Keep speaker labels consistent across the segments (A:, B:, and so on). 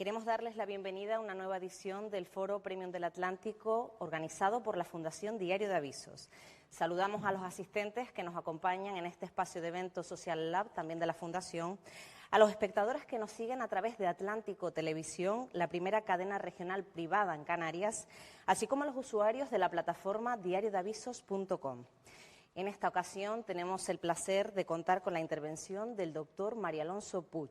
A: Queremos darles la bienvenida a una nueva edición del Foro Premium del Atlántico, organizado por la Fundación Diario de Avisos. Saludamos a los asistentes que nos acompañan en este espacio de eventos Social Lab, también de la Fundación, a los espectadores que nos siguen a través de Atlántico Televisión, la primera cadena regional privada en Canarias, así como a los usuarios de la plataforma diariodeavisos.com. En esta ocasión tenemos el placer de contar con la intervención del doctor María Alonso Puig,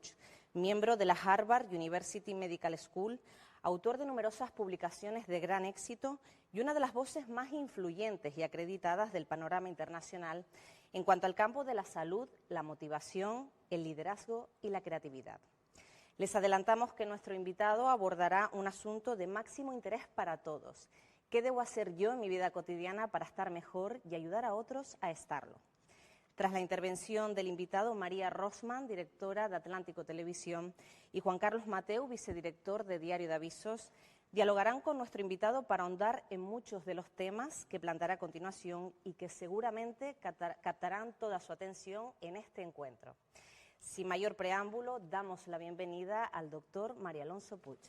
A: miembro de la Harvard University Medical School, autor de numerosas publicaciones de gran éxito y una de las voces más influyentes y acreditadas del panorama internacional en cuanto al campo de la salud, la motivación, el liderazgo y la creatividad. Les adelantamos que nuestro invitado abordará un asunto de máximo interés para todos. ¿Qué debo hacer yo en mi vida cotidiana para estar mejor y ayudar a otros a estarlo? Tras la intervención del invitado, María Rosman, directora de Atlántico Televisión, y Juan Carlos Mateu, vicedirector de Diario de Avisos, dialogarán con nuestro invitado para ahondar en muchos de los temas que planteará a continuación y que seguramente captarán toda su atención en este encuentro. Sin mayor preámbulo, damos la bienvenida al doctor María Alonso Puig.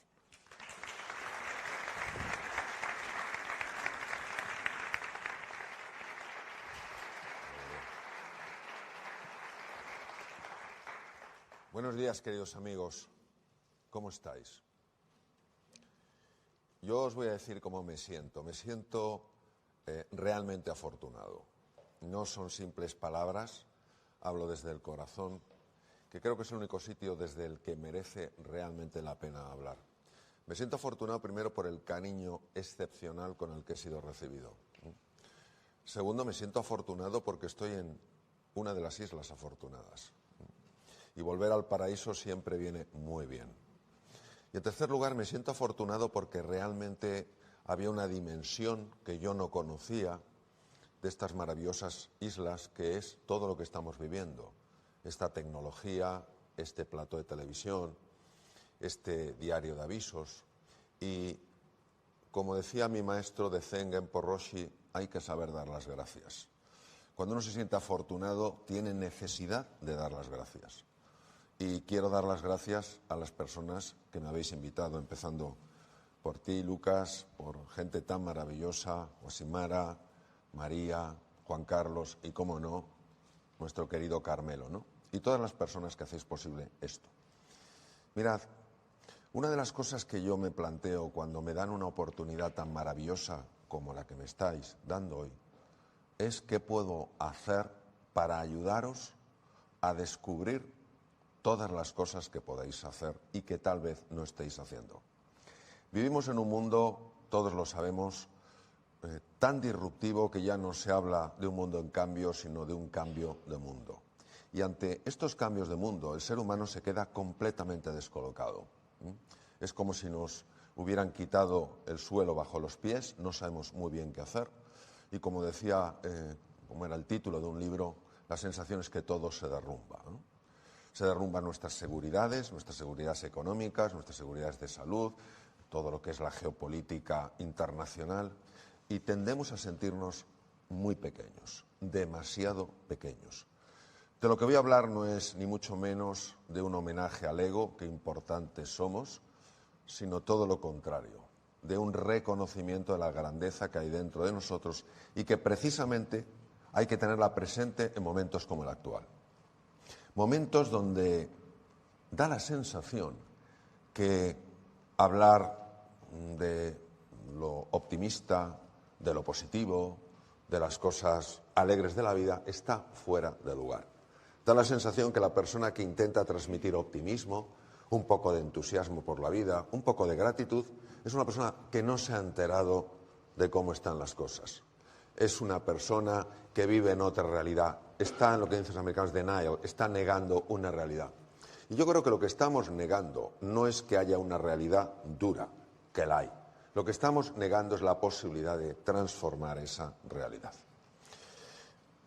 B: Buenos días, queridos amigos. ¿Cómo estáis? Yo os voy a decir cómo me siento. Me siento realmente afortunado. No son simples palabras, hablo desde el corazón, que creo que es el único sitio desde el que merece realmente la pena hablar. Me siento afortunado primero por el cariño excepcional con el que he sido recibido. Segundo, me siento afortunado porque estoy en una de las islas afortunadas. Y volver al paraíso siempre viene muy bien. Y en tercer lugar, me siento afortunado porque realmente había una dimensión que yo no conocía de estas maravillosas islas, que es todo lo que estamos viviendo. Esta tecnología, este plató de televisión, este diario de avisos. Y como decía mi maestro de Zen Genpo Roshi, hay que saber dar las gracias. Cuando uno se siente afortunado, tiene necesidad de dar las gracias. Y quiero dar las gracias a las personas que me habéis invitado, empezando por ti, Lucas, por gente tan maravillosa, Osimara, María, Juan Carlos y, cómo no, nuestro querido Carmelo, ¿no? Y todas las personas que hacéis posible esto. Mirad, una de las cosas que yo me planteo cuando me dan una oportunidad tan maravillosa como la que me estáis dando hoy es qué puedo hacer para ayudaros a descubrir todas las cosas que podéis hacer y que tal vez no estéis haciendo. Vivimos en un mundo, todos lo sabemos, tan disruptivo que ya no se habla de un mundo en cambio, sino de un cambio de mundo. Y ante estos cambios de mundo, el ser humano se queda completamente descolocado. Es como si nos hubieran quitado el suelo bajo los pies, no sabemos muy bien qué hacer. Y como decía, como era el título de un libro, la sensación es que todo se derrumba, ¿no? Se derrumban nuestras seguridades económicas, nuestras seguridades de salud, todo lo que es la geopolítica internacional, y tendemos a sentirnos muy pequeños, demasiado pequeños. De lo que voy a hablar no es ni mucho menos de un homenaje al ego, que importantes somos, sino todo lo contrario, de un reconocimiento de la grandeza que hay dentro de nosotros y que precisamente hay que tenerla presente en momentos como el actual. Momentos donde da la sensación que hablar de lo optimista, de lo positivo, de las cosas alegres de la vida, está fuera de lugar. Da la sensación que la persona que intenta transmitir optimismo, un poco de entusiasmo por la vida, un poco de gratitud, es una persona que no se ha enterado de cómo están las cosas. Es una persona que vive en otra realidad. Está en lo que dicen los americanos denial, está negando una realidad. Y yo creo que lo que estamos negando no es que haya una realidad dura, que la hay. Lo que estamos negando es la posibilidad de transformar esa realidad.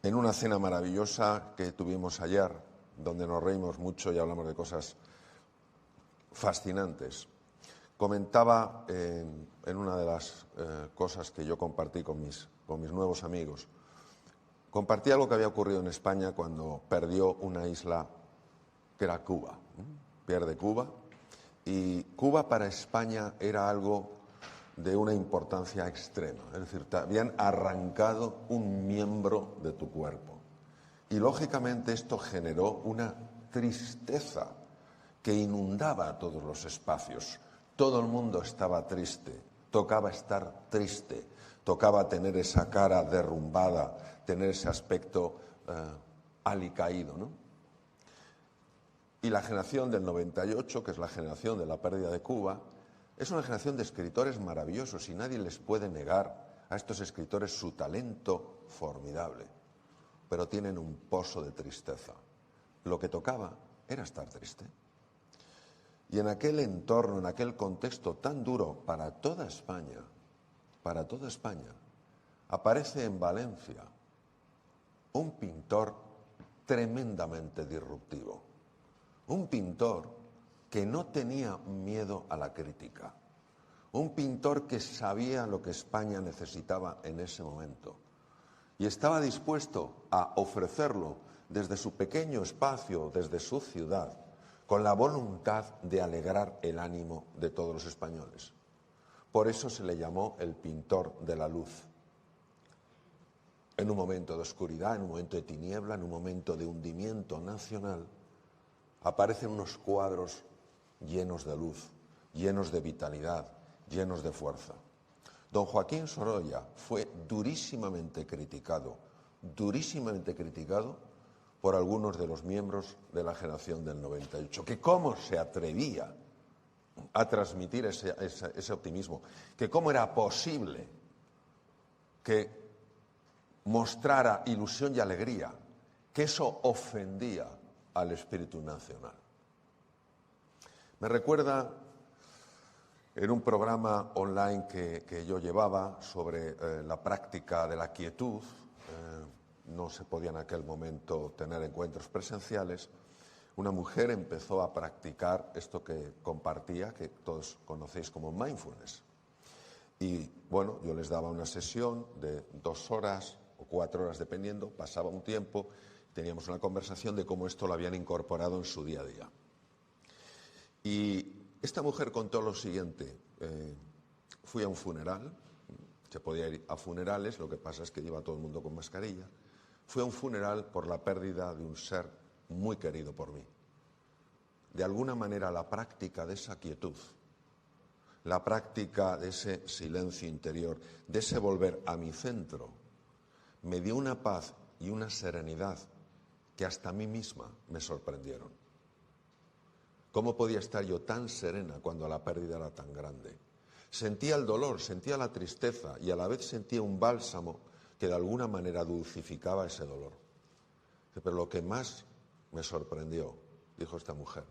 B: En una cena maravillosa que tuvimos ayer, donde nos reímos mucho y hablamos de cosas fascinantes, comentaba en una de las cosas que yo compartí con mis nuevos amigos, compartí algo que había ocurrido en España cuando perdió una isla que era Cuba. Pierde Cuba Y Cuba para España era algo de una importancia extrema. Es decir, te habían arrancado un miembro de tu cuerpo. Y lógicamente esto generó una tristeza que inundaba todos los espacios. Todo el mundo estaba triste, tocaba estar triste, tocaba tener esa cara derrumbada, tener ese aspecto alicaído, ¿no? Y la generación del 98, que es la generación de la pérdida de Cuba, es una generación de escritores maravillosos y nadie les puede negar a estos escritores su talento formidable, pero tienen un pozo de tristeza. Lo que tocaba era estar triste. Y en aquel entorno, en aquel contexto tan duro para toda España, aparece en Valencia un pintor tremendamente disruptivo. Un pintor que no tenía miedo a la crítica. Un pintor que sabía lo que España necesitaba en ese momento. Y estaba dispuesto a ofrecerlo desde su pequeño espacio, desde su ciudad, con la voluntad de alegrar el ánimo de todos los españoles. Por eso se le llamó el pintor de la luz. En un momento de oscuridad, en un momento de tiniebla, en un momento de hundimiento nacional, aparecen unos cuadros llenos de luz, llenos de vitalidad, llenos de fuerza. Don Joaquín Sorolla fue durísimamente criticado por algunos de los miembros de la generación del 98, que cómo se atrevía a transmitir ese optimismo, que cómo era posible que mostrara ilusión y alegría, que eso ofendía al espíritu nacional. Me recuerda en un programa online que yo llevaba sobre la práctica de la quietud, no se podía en aquel momento tener encuentros presenciales, una mujer empezó a practicar esto que compartía, que todos conocéis como mindfulness. Y bueno, yo les daba una sesión de 2 horas o 4 horas dependiendo, pasaba un tiempo, teníamos una conversación de cómo esto lo habían incorporado en su día a día. Y esta mujer contó lo siguiente: fui a un funeral, se podía ir a funerales, lo que pasa es que iba todo el mundo con mascarilla. Fui a un funeral por la pérdida de un ser muy querido por mí. De alguna manera la práctica de esa quietud, la práctica de ese silencio interior, de ese volver a mi centro, me dio una paz y una serenidad que hasta a mí misma me sorprendieron. ¿Cómo podía estar yo tan serena cuando la pérdida era tan grande? Sentía el dolor, sentía la tristeza y a la vez sentía un bálsamo que de alguna manera dulcificaba ese dolor. Pero lo que más me sorprendió, dijo esta mujer,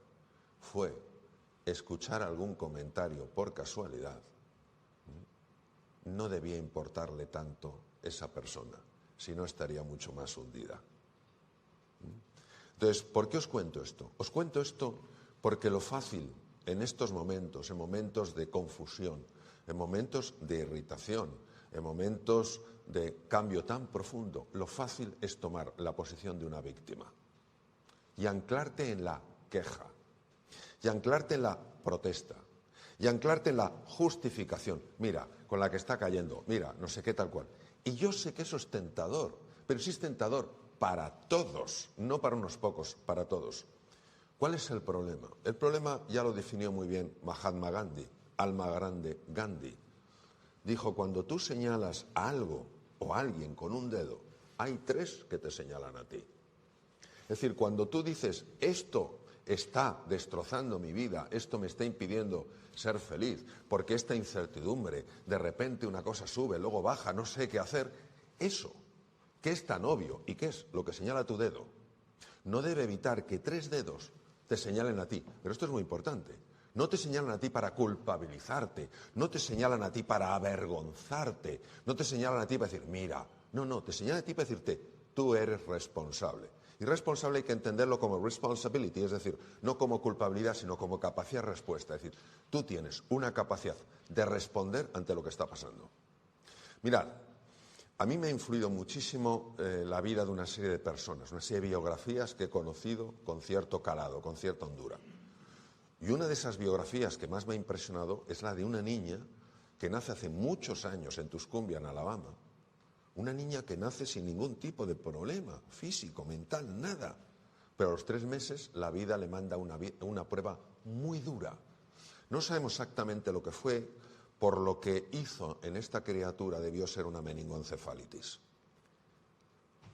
B: fue escuchar algún comentario por casualidad. No debía importarle tanto esa persona, si no estaría mucho más hundida. Entonces, ¿por qué os cuento esto? Os cuento esto porque lo fácil en estos momentos, en momentos de confusión, en momentos de irritación, en momentos de cambio tan profundo, lo fácil es tomar la posición de una víctima y anclarte en la queja, y anclarte en la protesta, y anclarte en la justificación. Mira, con la que está cayendo, mira, no sé qué tal cual. Y yo sé que eso es tentador, pero sí es tentador para todos, no para unos pocos, para todos. ¿Cuál es el problema? El problema ya lo definió muy bien Mahatma Gandhi, alma grande Gandhi. Dijo, cuando tú señalas a algo o a alguien con un dedo, hay 3 que te señalan a ti. Es decir, cuando tú dices, esto está destrozando mi vida, esto me está impidiendo ser feliz, porque esta incertidumbre, de repente una cosa sube, luego baja, no sé qué hacer, eso, que es tan obvio y que es lo que señala tu dedo, no debe evitar que 3 dedos te señalen a ti. Pero esto es muy importante. No te señalan a ti para culpabilizarte, no te señalan a ti para avergonzarte, no te señalan a ti para decir, mira, no, te señalan a ti para decirte, tú eres responsable. Y responsable hay que entenderlo como responsibility, es decir, no como culpabilidad, sino como capacidad de respuesta. Es decir, tú tienes una capacidad de responder ante lo que está pasando. Mirad, a mí me ha influido muchísimo la vida de una serie de personas, una serie de biografías que he conocido con cierto calado, con cierta hondura. Y una de esas biografías que más me ha impresionado es la de una niña que nace hace muchos años en Tuscumbia, en Alabama. Una niña que nace sin ningún tipo de problema físico, mental, nada. Pero a los 3 meses la vida le manda una prueba muy dura. No sabemos exactamente lo que fue, por lo que hizo en esta criatura debió ser una meningoencefalitis.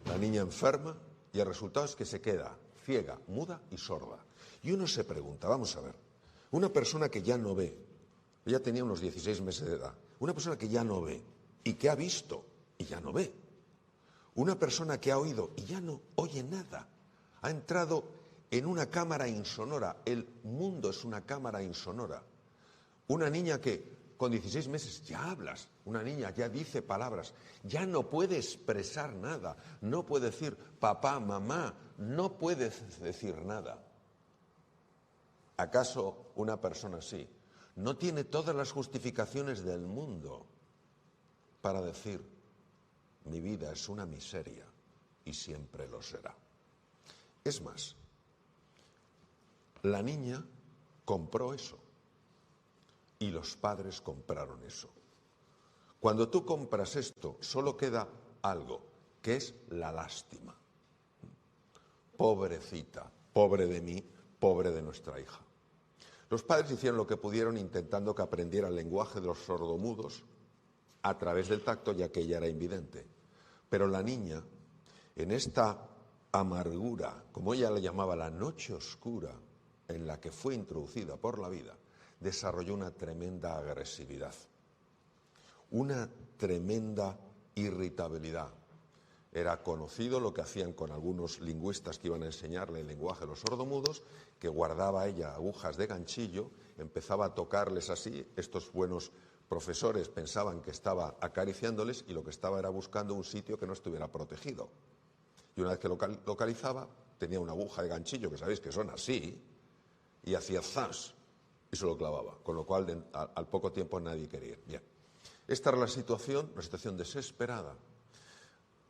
B: La niña enferma y el resultado es que se queda ciega, muda y sorda. Y uno se pregunta, vamos a ver, una persona que ya no ve, ella tenía unos 16 meses de edad, una persona que ya no ve y que ha visto y ya no ve, una persona que ha oído y ya no oye nada, ha entrado en una cámara insonora, el mundo es una cámara insonora, una niña que con 16 meses ya hablas, una niña ya dice palabras, ya no puede expresar nada, no puede decir papá, mamá, no puede decir nada. ¿Acaso una persona así no tiene todas las justificaciones del mundo para decir mi vida es una miseria y siempre lo será? Es más, la niña compró eso. Y los padres compraron eso. Cuando tú compras esto, solo queda algo, que es la lástima. Pobrecita, pobre de mí, pobre de nuestra hija. Los padres hicieron lo que pudieron intentando que aprendiera el lenguaje de los sordomudos a través del tacto, ya que ella era invidente. Pero la niña, en esta amargura, como ella le llamaba la noche oscura, en la que fue introducida por la vida, desarrolló una tremenda agresividad, una tremenda irritabilidad. Era conocido lo que hacían con algunos lingüistas que iban a enseñarle el lenguaje de los sordomudos, que guardaba ella agujas de ganchillo, empezaba a tocarles así, estos buenos profesores pensaban que estaba acariciándoles y lo que estaba era buscando un sitio que no estuviera protegido. Y una vez que localizaba, tenía una aguja de ganchillo, que sabéis que son así, y hacía zas, y se lo clavaba, con lo cual al poco tiempo nadie quería ir. Bien. Esta era la situación, una situación desesperada,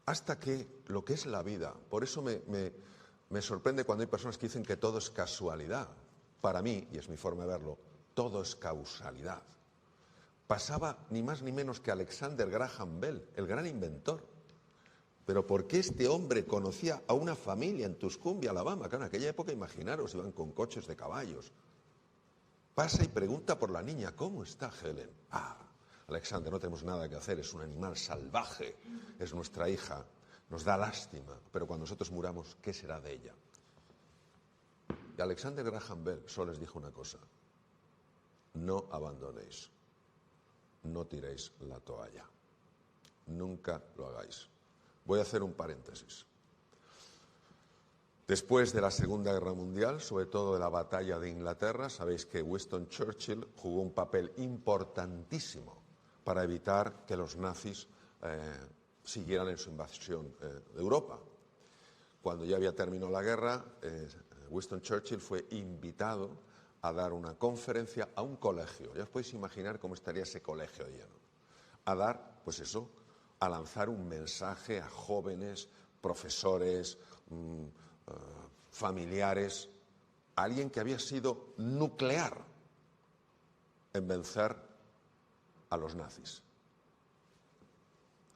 B: hasta que lo que es la vida, por eso me sorprende cuando hay personas que dicen que todo es casualidad. Para mí, y es mi forma de verlo, todo es causalidad. Pasaba ni más ni menos que Alexander Graham Bell, el gran inventor. Pero ¿por qué este hombre conocía a una familia en Tuscumbia, Alabama? Que en aquella época, imaginaros, iban con coches de caballos. Pasa y pregunta por la niña, ¿cómo está Helen? Ah, Alexander, no tenemos nada que hacer, es un animal salvaje, es nuestra hija, nos da lástima, pero cuando nosotros muramos, ¿qué será de ella? Y Alexander Graham Bell solo les dijo una cosa, no abandonéis, no tiréis la toalla, nunca lo hagáis. Voy a hacer un paréntesis. Después de la Segunda Guerra Mundial, sobre todo de la batalla de Inglaterra, sabéis que Winston Churchill jugó un papel importantísimo para evitar que los nazis siguieran en su invasión de Europa. Cuando ya había terminado la guerra, Winston Churchill fue invitado a dar una conferencia a un colegio. Ya os podéis imaginar cómo estaría ese colegio lleno. A dar, pues eso, a lanzar un mensaje a jóvenes, profesores, familiares, a alguien que había sido nuclear en vencer a los nazis.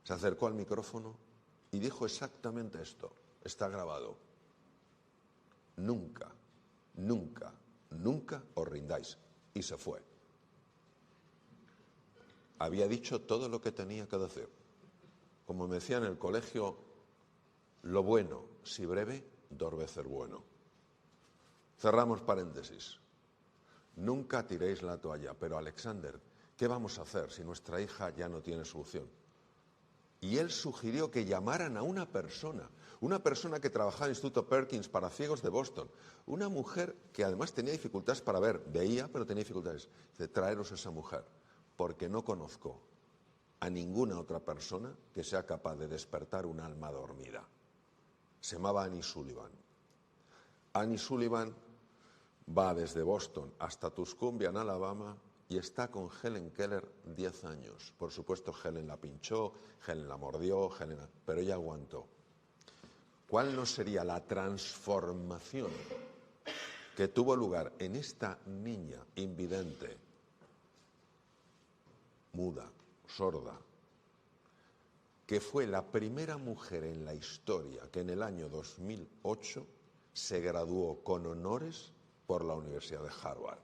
B: Se acercó al micrófono y dijo exactamente esto, está grabado. Nunca, nunca, nunca os rindáis. Y se fue. Había dicho todo lo que tenía que decir. Como me decía en el colegio, lo bueno, si breve, dos veces bueno. Cerramos paréntesis. Nunca tiréis la toalla, pero Alexander, ¿qué vamos a hacer si nuestra hija ya no tiene solución? Y él sugirió que llamaran a una persona que trabajaba en el Instituto Perkins para ciegos de Boston, una mujer que además tenía dificultades para ver, veía, pero tenía dificultades. Dice, traeros a esa mujer, porque no conozco a ninguna otra persona que sea capaz de despertar un alma dormida. Se llamaba Annie Sullivan. Annie Sullivan va desde Boston hasta Tuscumbia, en Alabama, y está con Helen Keller 10 años. Por supuesto, Helen la pinchó, Helen la mordió, pero ella aguantó. ¿Cuál no sería la transformación que tuvo lugar en esta niña invidente, muda, sorda, que fue la primera mujer en la historia que en el año 2008 se graduó con honores por la Universidad de Harvard.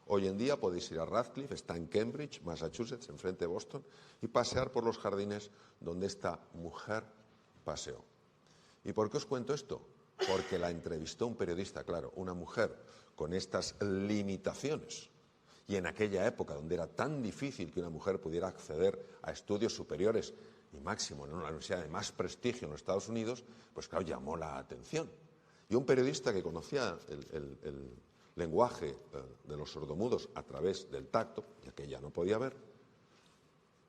B: Hoy en día podéis ir a Radcliffe, está en Cambridge, Massachusetts, enfrente de Boston, y pasear por los jardines donde esta mujer paseó. ¿Y por qué os cuento esto? Porque la entrevistó un periodista, claro, una mujer con estas limitaciones. Y en aquella época, donde era tan difícil que una mujer pudiera acceder a estudios superiores, y máximo en una universidad de más prestigio en los Estados Unidos, pues claro, llamó la atención. Y un periodista que conocía el lenguaje de los sordomudos a través del tacto, ya que ella no podía ver,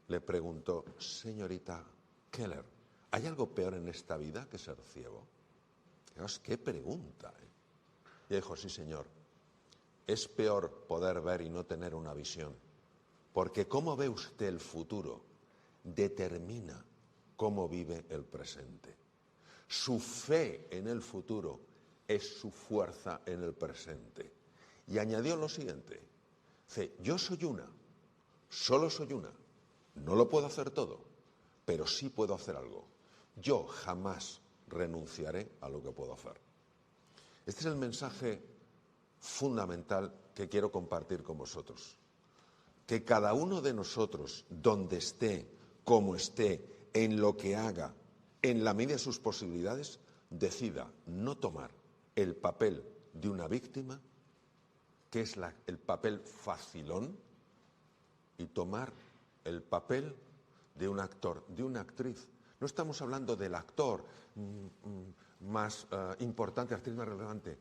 B: le preguntó: señorita Keller, ¿hay algo peor en esta vida que ser ciego? Fijaos qué pregunta, ¿eh? Y dijo: sí, señor, es peor poder ver y no tener una visión, porque cómo ve usted el futuro determina cómo vive el presente. Su fe en el futuro es su fuerza en el presente. Y añadió lo siguiente: dice, yo soy una, solo soy una, no lo puedo hacer todo, pero sí puedo hacer algo. Yo jamás renunciaré a lo que puedo hacer. Este es el mensaje fundamental que quiero compartir con vosotros. Que cada uno de nosotros, donde esté, como esté, en lo que haga, en la medida de sus posibilidades, decida no tomar el papel de una víctima, que es el papel facilón, y tomar el papel de un actor, de una actriz. No estamos hablando del actor más importante, actriz más relevante.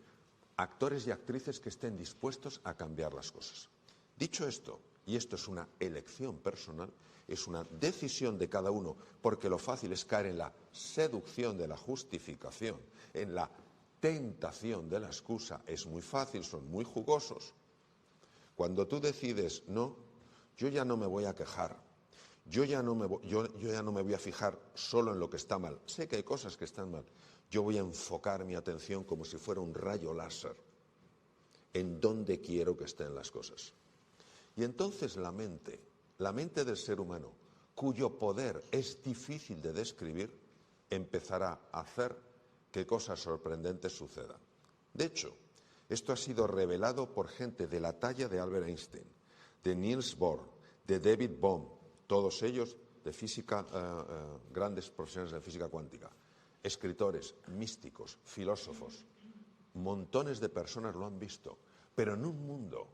B: Actores y actrices que estén dispuestos a cambiar las cosas. Dicho esto, y esto es una elección personal, es una decisión de cada uno, porque lo fácil es caer en la seducción de la justificación, en la tentación de la excusa. Es muy fácil, son muy jugosos. Cuando tú decides, no, yo ya no me voy a quejar, yo ya no me voy a fijar solo en lo que está mal. Sé que hay cosas que están mal. Yo voy a enfocar mi atención como si fuera un rayo láser en donde quiero que estén las cosas. Y entonces la mente del ser humano, cuyo poder es difícil de describir, empezará a hacer que cosas sorprendentes sucedan. De hecho, esto ha sido revelado por gente de la talla de Albert Einstein, de Niels Bohr, de David Bohm, todos ellos de física, grandes profesionales de física cuántica, escritores, místicos, filósofos. Montones de personas lo han visto, pero en un mundo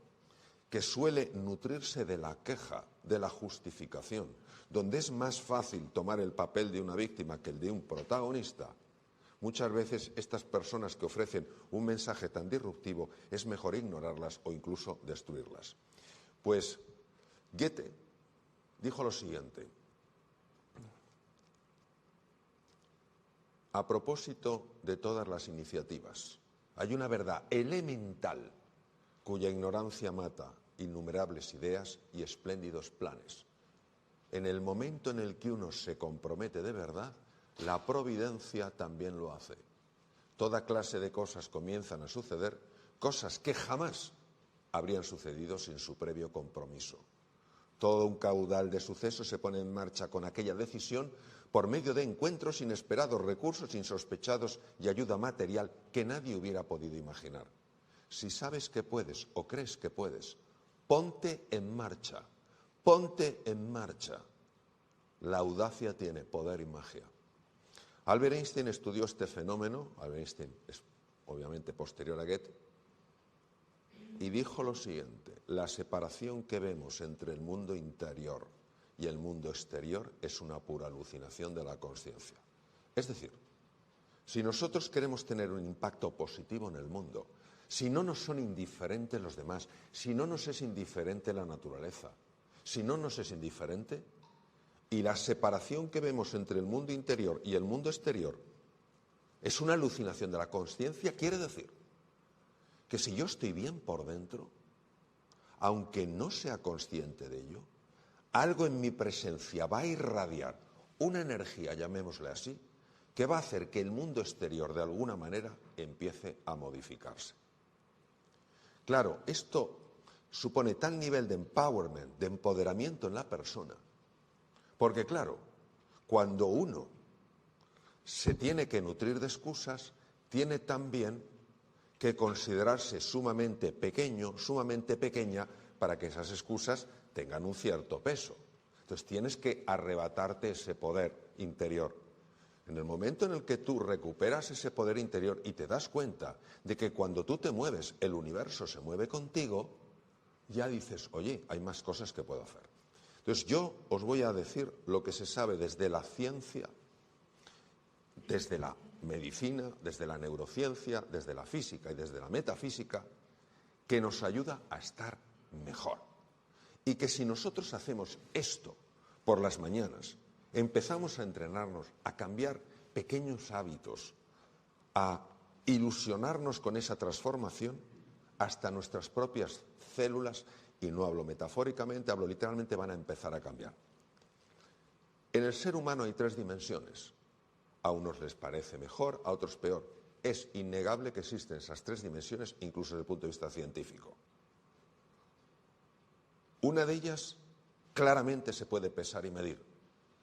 B: que suele nutrirse de la queja, de la justificación, donde es más fácil tomar el papel de una víctima que el de un protagonista, muchas veces estas personas que ofrecen un mensaje tan disruptivo es mejor ignorarlas o incluso destruirlas. Pues Goethe dijo lo siguiente: a propósito de todas las iniciativas, hay una verdad elemental cuya ignorancia mata innumerables ideas y espléndidos planes. En el momento en el que uno se compromete de verdad, la providencia también lo hace. Toda clase de cosas comienzan a suceder, cosas que jamás habrían sucedido sin su previo compromiso. Todo un caudal de sucesos se pone en marcha con aquella decisión por medio de encuentros inesperados, recursos insospechados y ayuda material que nadie hubiera podido imaginar. Si sabes que puedes o crees que puedes, ponte en marcha, ponte en marcha. La audacia tiene poder y magia. Albert Einstein estudió este fenómeno, Albert Einstein es obviamente posterior a Goethe, y dijo lo siguiente: la separación que vemos entre el mundo interior y el mundo exterior es una pura alucinación de la consciencia. Es decir, si nosotros queremos tener un impacto positivo en el mundo, si no nos son indiferentes los demás, si no nos es indiferente la naturaleza, si no nos es indiferente, y la separación que vemos entre el mundo interior y el mundo exterior es una alucinación de la consciencia, quiere decir que si yo estoy bien por dentro, aunque no sea consciente de ello, algo en mi presencia va a irradiar una energía, llamémosle así, que va a hacer que el mundo exterior de alguna manera empiece a modificarse. Claro, esto supone tal nivel de empowerment, de empoderamiento en la persona, porque claro, cuando uno se tiene que nutrir de excusas, tiene también que considerarse sumamente pequeño, sumamente pequeña, para que esas excusas tengan un cierto peso. Entonces tienes que arrebatarte ese poder interior. En el momento en el que tú recuperas ese poder interior y te das cuenta de que cuando tú te mueves, el universo se mueve contigo, ya dices, oye, hay más cosas que puedo hacer. Entonces yo os voy a decir lo que se sabe desde la ciencia, desde la medicina, desde la neurociencia, desde la física y desde la metafísica, que nos ayuda a estar mejor. Y que si nosotros hacemos esto por las mañanas, empezamos a entrenarnos, a cambiar pequeños hábitos, a ilusionarnos con esa transformación, hasta nuestras propias células, y no hablo metafóricamente, hablo literalmente, van a empezar a cambiar. En el ser humano hay 3 dimensiones. A unos les parece mejor, a otros peor. Es innegable que existen esas 3 dimensiones, incluso desde el punto de vista científico. Una de ellas claramente se puede pesar y medir.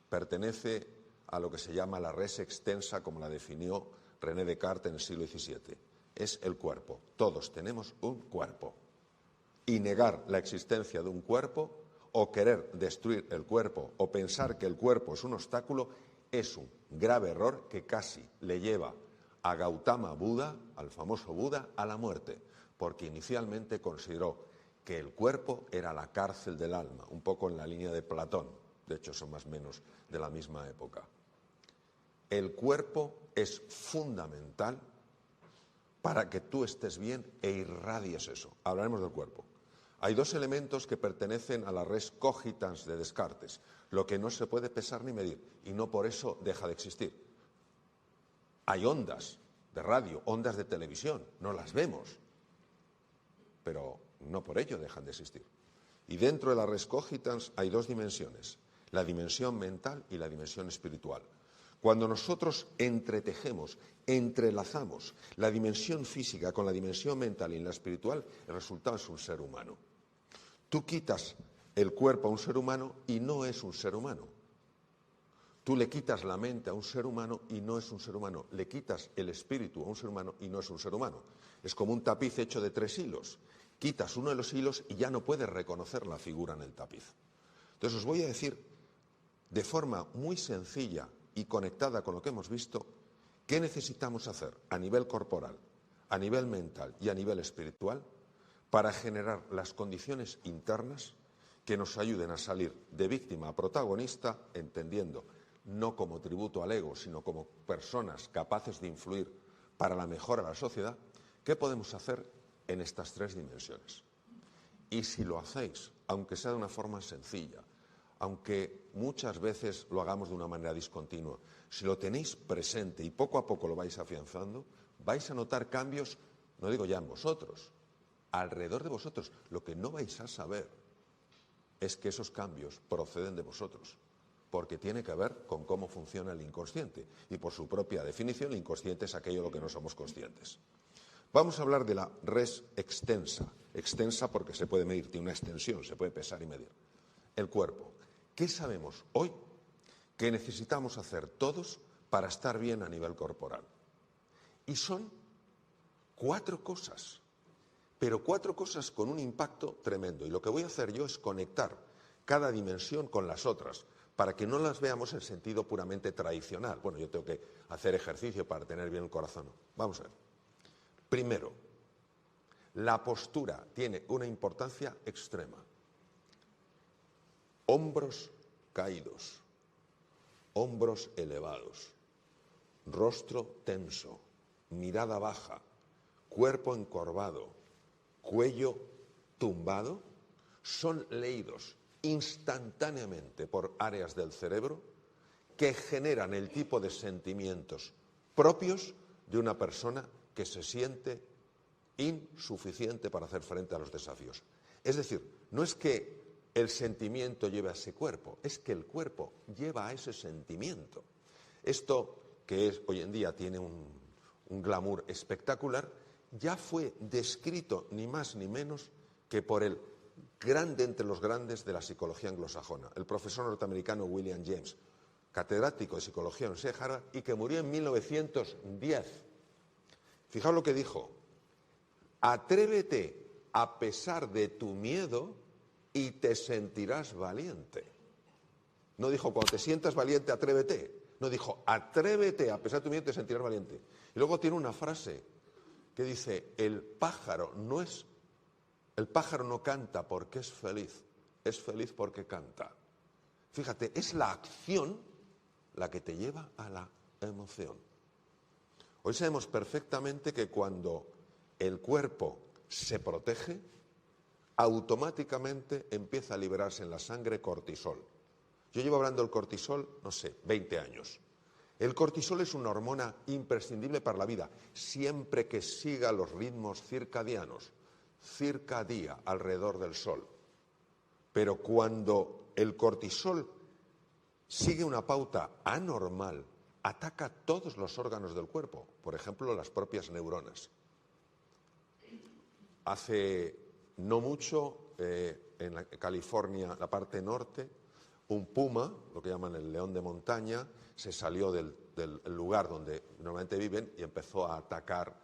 B: Pertenece a lo que se llama la res extensa, como la definió René Descartes en el siglo XVII. Es el cuerpo. Todos tenemos un cuerpo. Y negar la existencia de un cuerpo, o querer destruir el cuerpo, o pensar que el cuerpo es un obstáculo, es un grave error que casi le lleva a Gautama Buda, al famoso Buda, a la muerte, porque inicialmente consideró que el cuerpo era la cárcel del alma, un poco en la línea de Platón, de hecho son más o menos de la misma época. El cuerpo es fundamental para que tú estés bien e irradies eso. Hablaremos del cuerpo. Hay 2 elementos que pertenecen a la res cogitans de Descartes, lo que no se puede pesar ni medir, y no por eso deja de existir. Hay ondas de radio, ondas de televisión, no las vemos, pero no por ello dejan de existir. Y dentro de la res cogitans hay 2 dimensiones, la dimensión mental y la dimensión espiritual. Cuando nosotros entretejemos, entrelazamos la dimensión física con la dimensión mental y la espiritual, el resultado es un ser humano. Tú quitas el cuerpo a un ser humano y no es un ser humano. Tú le quitas la mente a un ser humano y no es un ser humano. Le quitas el espíritu a un ser humano y no es un ser humano. Es como un tapiz hecho de 3 hilos. Quitas uno de los hilos y ya no puedes reconocer la figura en el tapiz. Entonces os voy a decir de forma muy sencilla y conectada con lo que hemos visto, qué necesitamos hacer a nivel corporal, a nivel mental y a nivel espiritual para generar las condiciones internas que nos ayuden a salir de víctima a protagonista, entendiendo no como tributo al ego, sino como personas capaces de influir para la mejora de la sociedad. ¿Qué podemos hacer en estas 3 dimensiones? Y si lo hacéis, aunque sea de una forma sencilla, aunque muchas veces lo hagamos de una manera discontinua, si lo tenéis presente y poco a poco lo vais afianzando, vais a notar cambios, no digo ya en vosotros, alrededor de vosotros. Lo que no vais a saber es que esos cambios proceden de vosotros, porque tiene que ver con cómo funciona el inconsciente. Y por su propia definición, el inconsciente es aquello de lo que no somos conscientes. Vamos a hablar de la res extensa. Extensa porque se puede medir, tiene una extensión, se puede pesar y medir. El cuerpo. ¿Qué sabemos hoy que necesitamos hacer todos para estar bien a nivel corporal? Y son 4 cosas, pero 4 cosas con un impacto tremendo. Y lo que voy a hacer yo es conectar cada dimensión con las otras, para que no las veamos en sentido puramente tradicional. Bueno, yo tengo que hacer ejercicio para tener bien el corazón. Vamos a ver. Primero, la postura tiene una importancia extrema. Hombros caídos, hombros elevados, rostro tenso, mirada baja, cuerpo encorvado, cuello tumbado, son leídos instantáneamente por áreas del cerebro que generan el tipo de sentimientos propios de una persona que se siente insuficiente para hacer frente a los desafíos. Es decir, no es que el sentimiento lleve a ese cuerpo, es que el cuerpo lleva a ese sentimiento. Esto que es hoy en día tiene un glamour espectacular, ya fue descrito ni más ni menos que por el grande entre los grandes de la psicología anglosajona, el profesor norteamericano William James, catedrático de psicología en la Universidad de Harvard y que murió en 1910. Fijaos lo que dijo: atrévete a pesar de tu miedo y te sentirás valiente. No dijo cuando te sientas valiente, atrévete. No, dijo atrévete a pesar de tu miedo y te sentirás valiente. Y luego tiene una frase que dice: el pájaro no canta porque es feliz porque canta. Fíjate, es la acción la que te lleva a la emoción. Hoy sabemos perfectamente que cuando el cuerpo se protege, automáticamente empieza a liberarse en la sangre cortisol. Yo llevo hablando del cortisol, no sé, 20 años. El cortisol es una hormona imprescindible para la vida, siempre que siga los ritmos circadianos, circadía alrededor del sol. Pero cuando el cortisol sigue una pauta anormal, ataca todos los órganos del cuerpo, por ejemplo, las propias neuronas. Hace no mucho, en California, la parte norte, un puma, lo que llaman el león de montaña, se salió del lugar donde normalmente viven y empezó a atacar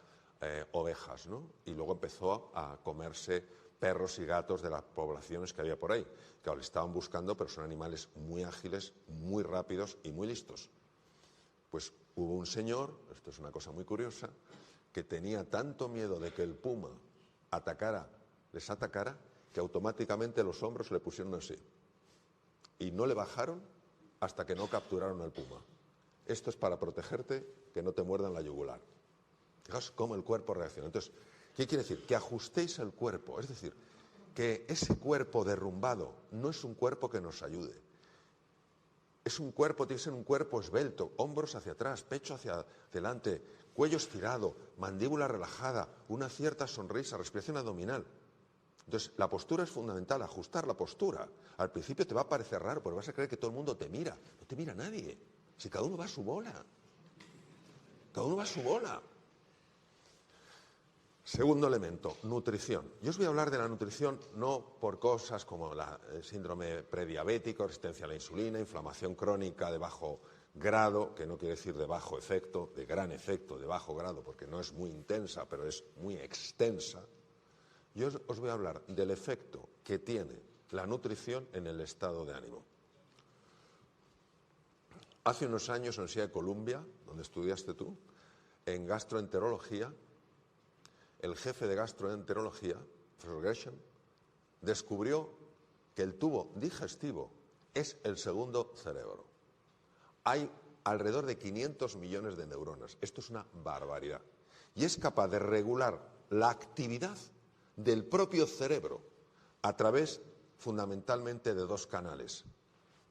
B: ovejas, ¿no? Y luego empezó a comerse perros y gatos de las poblaciones que había por ahí. Claro, le estaban buscando, pero son animales muy ágiles, muy rápidos y muy listos. Pues hubo un señor, esto es una cosa muy curiosa, que tenía tanto miedo de que el puma les atacara, que automáticamente los hombros le pusieron así. Y no le bajaron hasta que no capturaron al puma. Esto es para protegerte, que no te muerdan la yugular. Fijaos cómo el cuerpo reacciona. Entonces, ¿qué quiere decir? Que ajustéis el cuerpo. Es decir, que ese cuerpo derrumbado no es un cuerpo que nos ayude. Es un cuerpo, tiene que ser un cuerpo esbelto, hombros hacia atrás, pecho hacia adelante, cuello estirado, mandíbula relajada, una cierta sonrisa, respiración abdominal. Entonces, la postura es fundamental, ajustar la postura. Al principio te va a parecer raro, porque vas a creer que todo el mundo te mira. No te mira nadie. Si cada uno va a su bola. Cada uno va a su bola. Segundo elemento, nutrición. Yo os voy a hablar de la nutrición no por cosas como el síndrome prediabético, resistencia a la insulina, inflamación crónica de bajo grado, que no quiere decir de bajo efecto, de gran efecto, de bajo grado, porque no es muy intensa, pero es muy extensa. Yo os voy a hablar del efecto que tiene la nutrición en el estado de ánimo. Hace unos años en la Universidad de Columbia, donde estudiaste tú, en gastroenterología, el jefe de gastroenterología, profesor Gresham, descubrió que el tubo digestivo es el segundo cerebro. Hay alrededor de 500 millones de neuronas. Esto es una barbaridad. Y es capaz de regular la actividad del propio cerebro a través fundamentalmente de dos canales: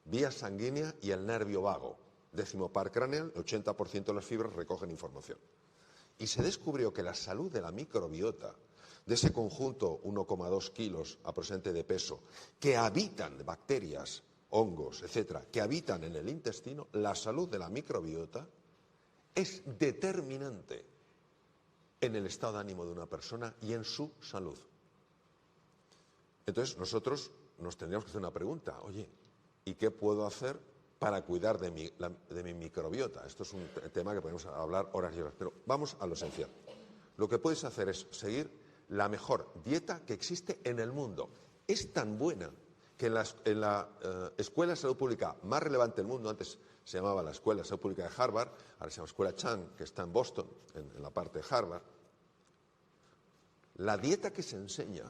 B: vía sanguínea y el nervio vago. Décimo par craneal, el 80% de las fibras recogen información. Y se descubrió que la salud de la microbiota, de ese conjunto 1,2 kilos aproximadamente de peso, que habitan bacterias, hongos, etcétera, que habitan en el intestino, la salud de la microbiota es determinante en el estado de ánimo de una persona y en su salud. Entonces nosotros nos tendríamos que hacer una pregunta: oye, ¿y qué puedo hacer para cuidar de mi microbiota? Esto es un tema que podemos hablar horas y horas, pero vamos a lo esencial. Lo que puedes hacer es seguir la mejor dieta que existe en el mundo. Es tan buena que en la Escuela de Salud Pública más relevante del mundo, antes se llamaba la Escuela de Salud Pública de Harvard, ahora se llama Escuela Chang, que está en Boston, en la parte de Harvard, la dieta que se enseña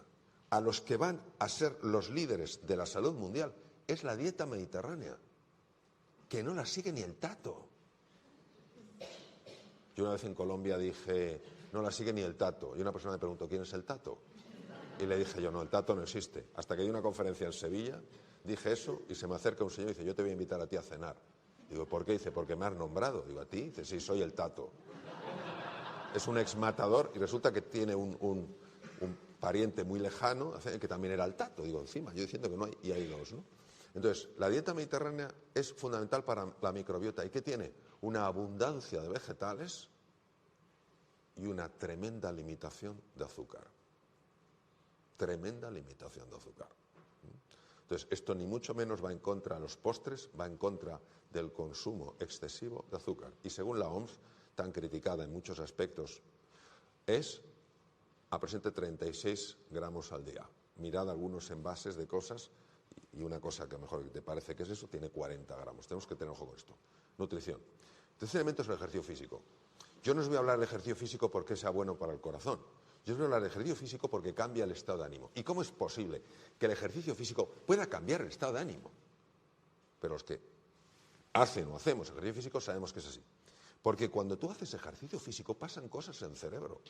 B: a los que van a ser los líderes de la salud mundial es la dieta mediterránea, que no la sigue ni el Tato. Yo una vez en Colombia dije, no la sigue ni el Tato, y una persona me preguntó, ¿quién es el Tato? Y le dije yo, no, el Tato no existe. Hasta que di una conferencia en Sevilla, dije eso, y se me acerca un señor y dice, yo te voy a invitar a ti a cenar. Digo, ¿por qué? Dice, porque me has nombrado. Digo, ¿a ti? Dice, sí, soy el Tato. Es un exmatador y resulta que tiene un pariente muy lejano que también era el Tato. Digo, encima, yo diciendo que no hay, y hay dos, ¿no? Entonces, la dieta mediterránea es fundamental para la microbiota. ¿Y qué tiene? Una abundancia de vegetales y una tremenda limitación de azúcar. Tremenda limitación de azúcar. Entonces, esto ni mucho menos va en contra de los postres, va en contra del consumo excesivo de azúcar. Y según la OMS, tan criticada en muchos aspectos, es aproximadamente 36 gramos al día. Mirad algunos envases de cosas y una cosa que a lo mejor te parece que es eso, tiene 40 gramos. Tenemos que tener ojo con esto. Nutrición. Tercer elemento es el ejercicio físico. Yo no os voy a hablar del ejercicio físico porque sea bueno para el corazón. Yo os voy a hablar del ejercicio físico porque cambia el estado de ánimo. ¿Y cómo es posible que el ejercicio físico pueda cambiar el estado de ánimo? Pero los que hacen o hacemos ejercicio físico sabemos que es así. Porque cuando tú haces ejercicio físico pasan cosas en el cerebro.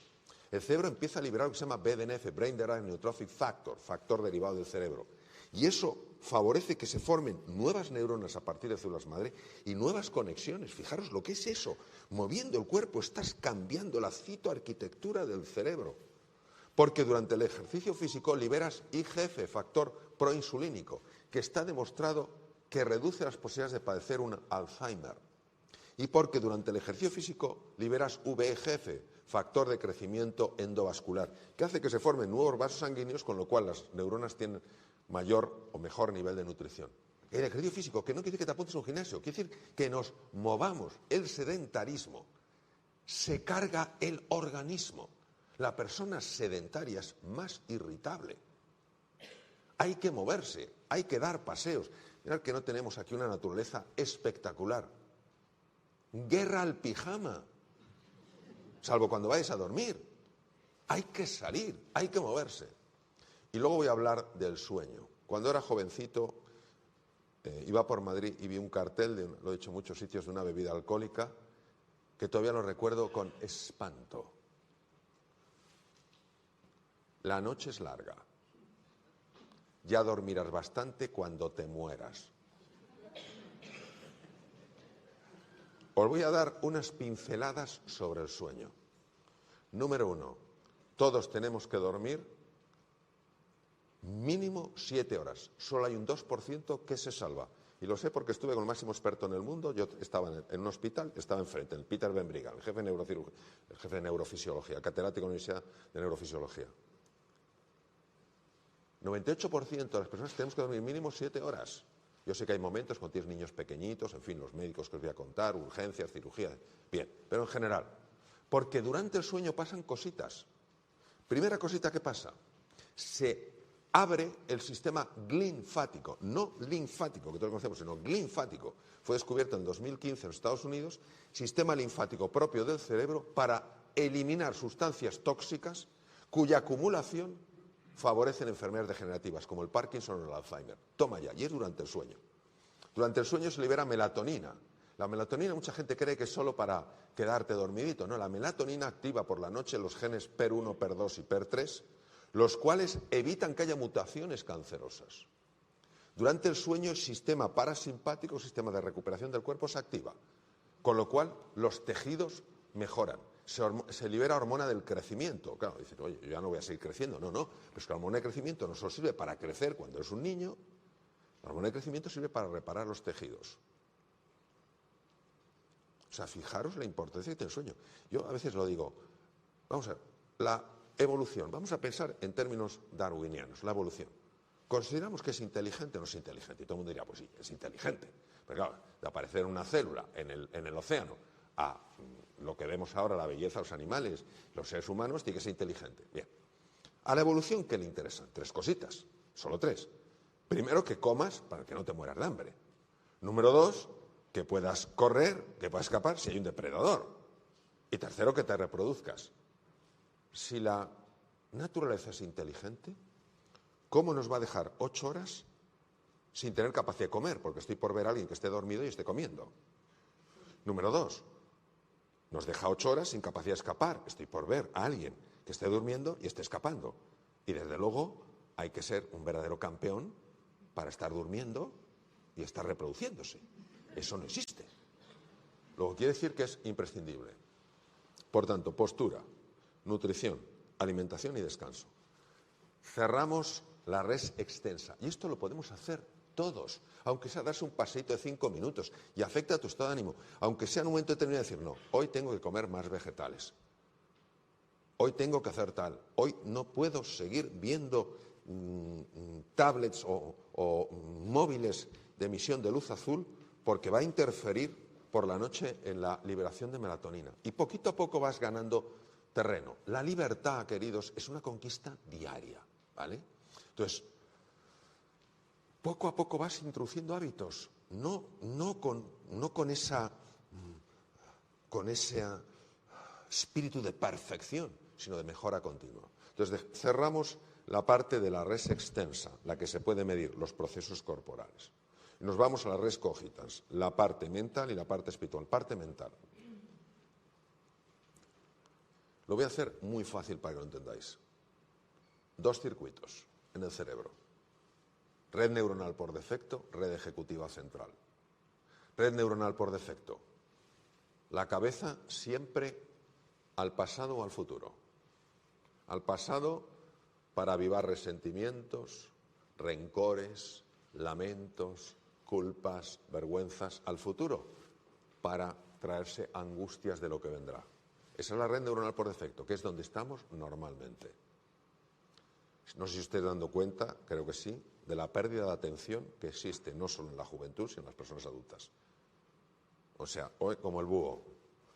B: El cerebro empieza a liberar lo que se llama BDNF, Brain Derived Neurotrophic Factor, factor derivado del cerebro. Y eso favorece que se formen nuevas neuronas a partir de células madre y nuevas conexiones. Fijaros lo que es eso. Moviendo el cuerpo estás cambiando la citoarquitectura del cerebro. Porque durante el ejercicio físico liberas IGF, factor proinsulínico, que está demostrado que reduce las posibilidades de padecer un Alzheimer. Y porque durante el ejercicio físico liberas VEGF, factor de crecimiento endovascular, que hace que se formen nuevos vasos sanguíneos, con lo cual las neuronas tienen mayor o mejor nivel de nutrición. El ejercicio físico, que no quiere decir que te apuntes a un gimnasio, quiere decir que nos movamos. El sedentarismo se carga el organismo. La persona sedentaria es más irritable. Hay que moverse, hay que dar paseos. Mirad que no tenemos aquí una naturaleza espectacular. Guerra al pijama, salvo cuando vayas a dormir. Hay que salir, hay que moverse. Y luego voy a hablar del sueño. Cuando era jovencito, iba por Madrid y vi un cartel, lo he dicho en muchos sitios, de una bebida alcohólica, que todavía lo recuerdo con espanto. La noche es larga. Ya dormirás bastante cuando te mueras. Os voy a dar unas pinceladas sobre el sueño. Número 1. Todos tenemos que dormir mínimo 7 horas. Solo hay un 2% que se salva. Y lo sé porque estuve con el máximo experto en el mundo. Yo estaba en un hospital, estaba enfrente, el Peter Ben Brigham, el jefe de neurofisiología, catedrático de la Universidad de Neurofisiología. 98% de las personas tenemos que dormir mínimo 7 horas. Yo sé que hay momentos cuando tienes niños pequeñitos, en fin, los médicos que os voy a contar, urgencias, cirugía, bien, pero en general. Porque durante el sueño pasan cositas. Primera cosita que pasa, se abre el sistema linfático, no linfático, que todos conocemos, sino linfático. Fue descubierto en 2015 en Estados Unidos, sistema linfático propio del cerebro para eliminar sustancias tóxicas cuya acumulación favorecen enfermedades degenerativas como el Parkinson o el Alzheimer. Toma ya, y es durante el sueño. Durante el sueño se libera melatonina. La melatonina mucha gente cree que es solo para quedarte dormidito. No, la melatonina activa por la noche los genes PER1, PER2 y PER3, los cuales evitan que haya mutaciones cancerosas. Durante el sueño el sistema parasimpático, el sistema de recuperación del cuerpo, se activa, con lo cual los tejidos mejoran. Se libera hormona del crecimiento. Claro, dicen, oye, yo ya no voy a seguir creciendo. No, pero es que la hormona de crecimiento no solo sirve para crecer cuando eres un niño, la hormona de crecimiento sirve para reparar los tejidos. O sea, fijaros la importancia que tiene el sueño. Yo a veces lo digo, vamos a ver, la evolución, vamos a pensar en términos darwinianos, la evolución. ¿Consideramos que es inteligente o no es inteligente? Y todo el mundo diría, pues sí, es inteligente. Pero claro, de aparecer una célula en el océano a lo que vemos ahora, la belleza de los animales, los seres humanos, tiene que ser inteligente. Bien. A la evolución, ¿qué le interesan? 3 cositas, solo 3. Primero, que comas para que no te mueras de hambre. Número 2, que puedas correr, que puedas escapar si hay un depredador. Y tercero, que te reproduzcas. Si la naturaleza es inteligente, ¿cómo nos va a dejar 8 horas sin tener capacidad de comer? Porque estoy por ver a alguien que esté dormido y esté comiendo. Número 2, nos deja 8 horas sin capacidad de escapar. Estoy por ver a alguien que esté durmiendo y esté escapando. Y desde luego hay que ser un verdadero campeón para estar durmiendo y estar reproduciéndose. Eso no existe. Luego quiere decir que es imprescindible. Por tanto, postura, nutrición, alimentación y descanso. Cerramos la res extensa. Y esto lo podemos hacer todos, aunque sea darse un paseíto de 5 minutos y afecta a tu estado de ánimo, aunque sea en un momento determinado decir, no, hoy tengo que comer más vegetales. Hoy tengo que hacer tal. Hoy no puedo seguir viendo tablets o móviles de emisión de luz azul porque va a interferir por la noche en la liberación de melatonina. Y poquito a poco vas ganando terreno. La libertad, queridos, es una conquista diaria, ¿vale? Entonces, poco a poco vas introduciendo hábitos, no con ese espíritu de perfección, sino de mejora continua. Entonces, cerramos la parte de la res extensa, la que se puede medir, los procesos corporales. Y nos vamos a la res cogitans, la parte mental y la parte espiritual. Parte mental. Lo voy a hacer muy fácil para que lo entendáis. 2 circuitos en el cerebro. Red neuronal por defecto, red ejecutiva central. Red neuronal por defecto. La cabeza siempre al pasado o al futuro. Al pasado para avivar resentimientos, rencores, lamentos, culpas, vergüenzas. Al futuro para traerse angustias de lo que vendrá. Esa es la red neuronal por defecto, que es donde estamos normalmente. No sé si ustedes dando cuenta, creo que sí, de la pérdida de atención que existe no solo en la juventud, sino en las personas adultas. O sea, hoy como el búho,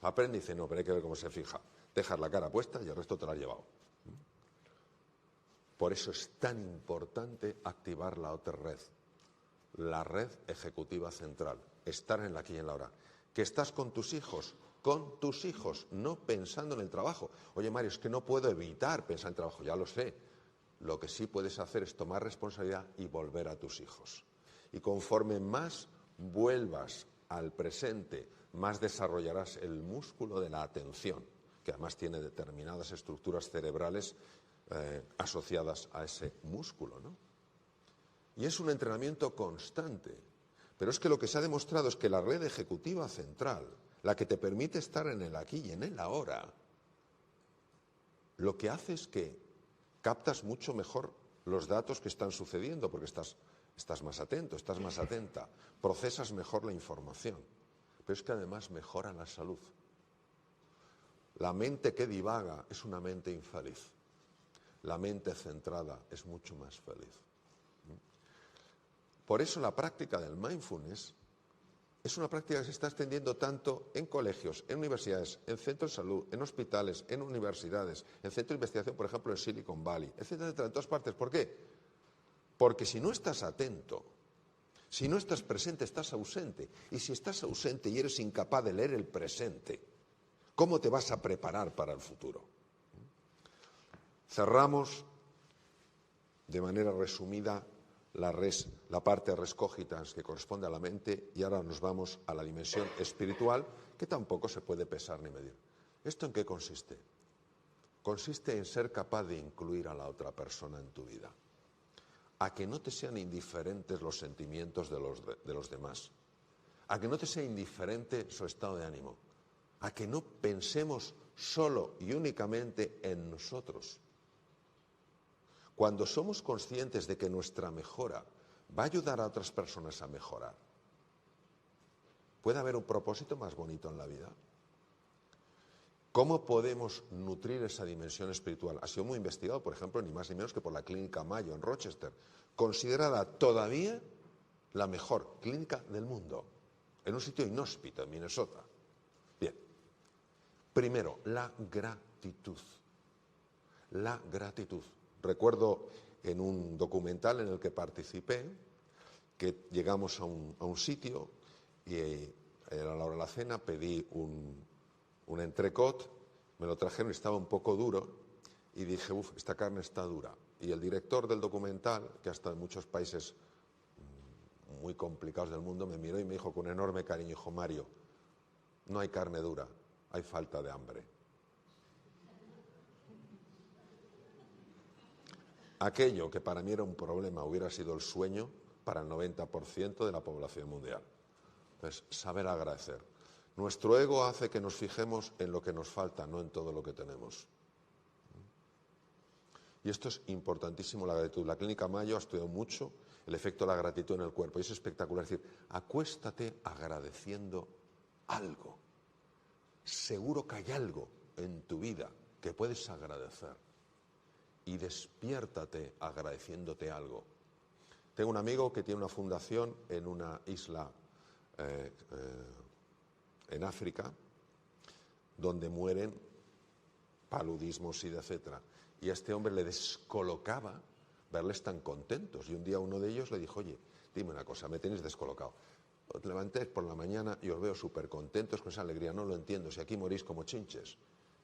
B: aprende y dice, no, pero hay que ver cómo se fija. Dejas la cara puesta y el resto te lo has llevado. Por eso es tan importante activar la otra red, la red ejecutiva central, estar en la aquí y en la ahora. Que estás con tus hijos, no pensando en el trabajo. Oye, Mario, es que no puedo evitar pensar en el trabajo, ya lo sé. Lo que sí puedes hacer es tomar responsabilidad y volver a tus hijos. Y conforme más vuelvas al presente, más desarrollarás el músculo de la atención, que además tiene determinadas estructuras cerebrales asociadas a ese músculo, ¿no? Y es un entrenamiento constante. Pero es que lo que se ha demostrado es que la red ejecutiva central, la que te permite estar en el aquí y en el ahora, lo que hace es que captas mucho mejor los datos que están sucediendo, porque estás más atento, estás más atenta, procesas mejor la información. Pero es que además mejora la salud. La mente que divaga es una mente infeliz. La mente centrada es mucho más feliz. Por eso la práctica del mindfulness es una práctica que se está extendiendo tanto en colegios, en universidades, en centros de salud, en hospitales, en universidades, en centros de investigación, por ejemplo, en Silicon Valley, etcétera, etcétera, en todas partes. ¿Por qué? Porque si no estás atento, si no estás presente, estás ausente. Y si estás ausente y eres incapaz de leer el presente, ¿cómo te vas a preparar para el futuro? Cerramos de manera resumida la parte res cogitans que corresponde a la mente y ahora nos vamos a la dimensión espiritual que tampoco se puede pesar ni medir. ¿Esto en qué consiste? Consiste en ser capaz de incluir a la otra persona en tu vida, a que no te sean indiferentes los sentimientos de los demás, a que no te sea indiferente su estado de ánimo, a que no pensemos solo y únicamente en nosotros. Cuando somos conscientes de que nuestra mejora va a ayudar a otras personas a mejorar, ¿puede haber un propósito más bonito en la vida? ¿Cómo podemos nutrir esa dimensión espiritual? Ha sido muy investigado, por ejemplo, ni más ni menos que por la Clínica Mayo en Rochester, considerada todavía la mejor clínica del mundo, en un sitio inhóspito, en Minnesota. Bien, primero, la gratitud. La gratitud. Recuerdo en un documental en el que participé que llegamos a un sitio y a la hora de la cena pedí un entrecot, me lo trajeron y estaba un poco duro y dije, esta carne está dura. Y el director del documental, que ha estado en muchos países muy complicados del mundo, me miró y me dijo con enorme cariño, dijo, Mario, no hay carne dura, hay falta de hambre. Aquello que para mí era un problema hubiera sido el sueño para el 90% de la población mundial. Entonces, saber agradecer. Nuestro ego hace que nos fijemos en lo que nos falta, no en todo lo que tenemos. Y esto es importantísimo, la gratitud. La Clínica Mayo ha estudiado mucho el efecto de la gratitud en el cuerpo. Y es espectacular. Es decir, acuéstate agradeciendo algo. Seguro que hay algo en tu vida que puedes agradecer y despiértate agradeciéndote algo. Tengo un amigo que tiene una fundación en una isla en África donde mueren paludismo, sida, etc. Y a este hombre le descolocaba verles tan contentos. Y un día uno de ellos le dijo, oye, dime una cosa, me tenéis descolocado. Os levantéis por la mañana y os veo súper contentos con esa alegría. No lo entiendo, si aquí morís como chinches.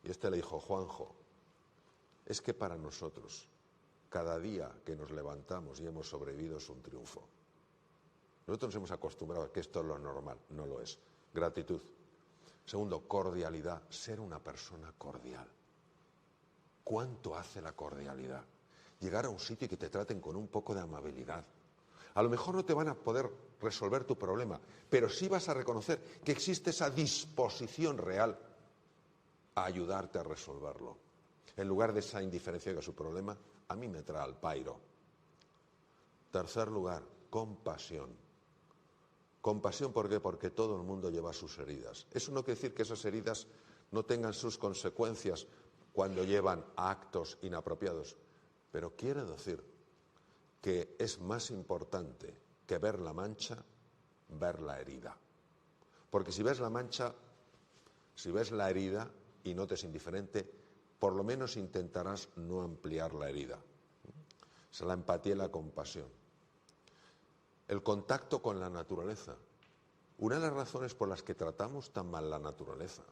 B: Y este le dijo, Juanjo, es que para nosotros, cada día que nos levantamos y hemos sobrevivido es un triunfo. Nosotros nos hemos acostumbrado a que esto es lo normal, no lo es. Gratitud. Segundo, cordialidad, ser una persona cordial. ¿Cuánto hace la cordialidad? Llegar a un sitio y que te traten con un poco de amabilidad. A lo mejor no te van a poder resolver tu problema, pero sí vas a reconocer que existe esa disposición real a ayudarte a resolverlo. En lugar de esa indiferencia que su problema, a mí me trae al pairo. Tercer lugar, compasión. Compasión, ¿por qué? Porque todo el mundo lleva sus heridas. Eso no quiere decir que esas heridas no tengan sus consecuencias cuando llevan a actos inapropiados, pero quiere decir que es más importante que ver la mancha, ver la herida. Porque si ves la mancha, si ves la herida y no te es indiferente, por lo menos intentarás no ampliar la herida. Es la empatía y la compasión. El contacto con la naturaleza. Una de las razones por las que tratamos tan mal la naturaleza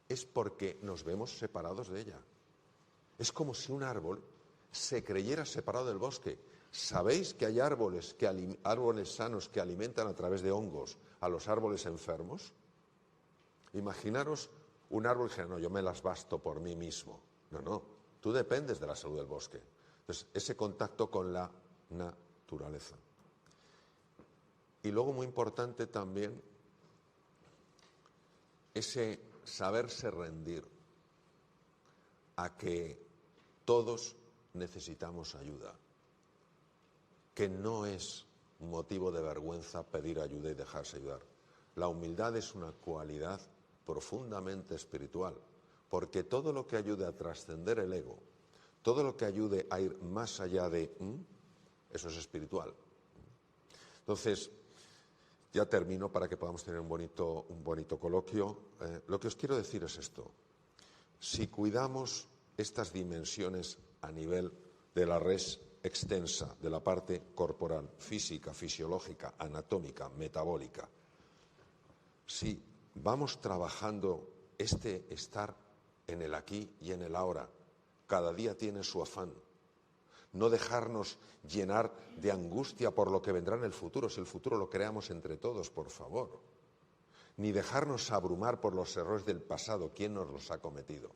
B: es porque nos vemos separados de ella. Es como si un árbol se creyera separado del bosque. ¿Sabéis que hay árboles sanos que alimentan a través de hongos a los árboles enfermos? Imaginaros un árbol que dice, no, yo me las basto por mí mismo. No, tú dependes de la salud del bosque. Entonces, ese contacto con la naturaleza. Y luego, muy importante también, ese saberse rendir a que todos necesitamos ayuda, que no es motivo de vergüenza pedir ayuda y dejarse ayudar. La humildad es una cualidad profundamente espiritual, porque todo lo que ayude a trascender el ego, todo lo que ayude a ir más allá de eso es espiritual. Entonces, ya termino para que podamos tener un bonito coloquio. Lo que os quiero decir es esto. Si cuidamos estas dimensiones a nivel de la res extensa, de la parte corporal, física, fisiológica, anatómica, metabólica, si vamos trabajando este estar en el aquí y en el ahora, cada día tiene su afán. No dejarnos llenar de angustia por lo que vendrá en el futuro, si el futuro lo creamos entre todos, por favor. Ni dejarnos abrumar por los errores del pasado, ¿quién nos los ha cometido?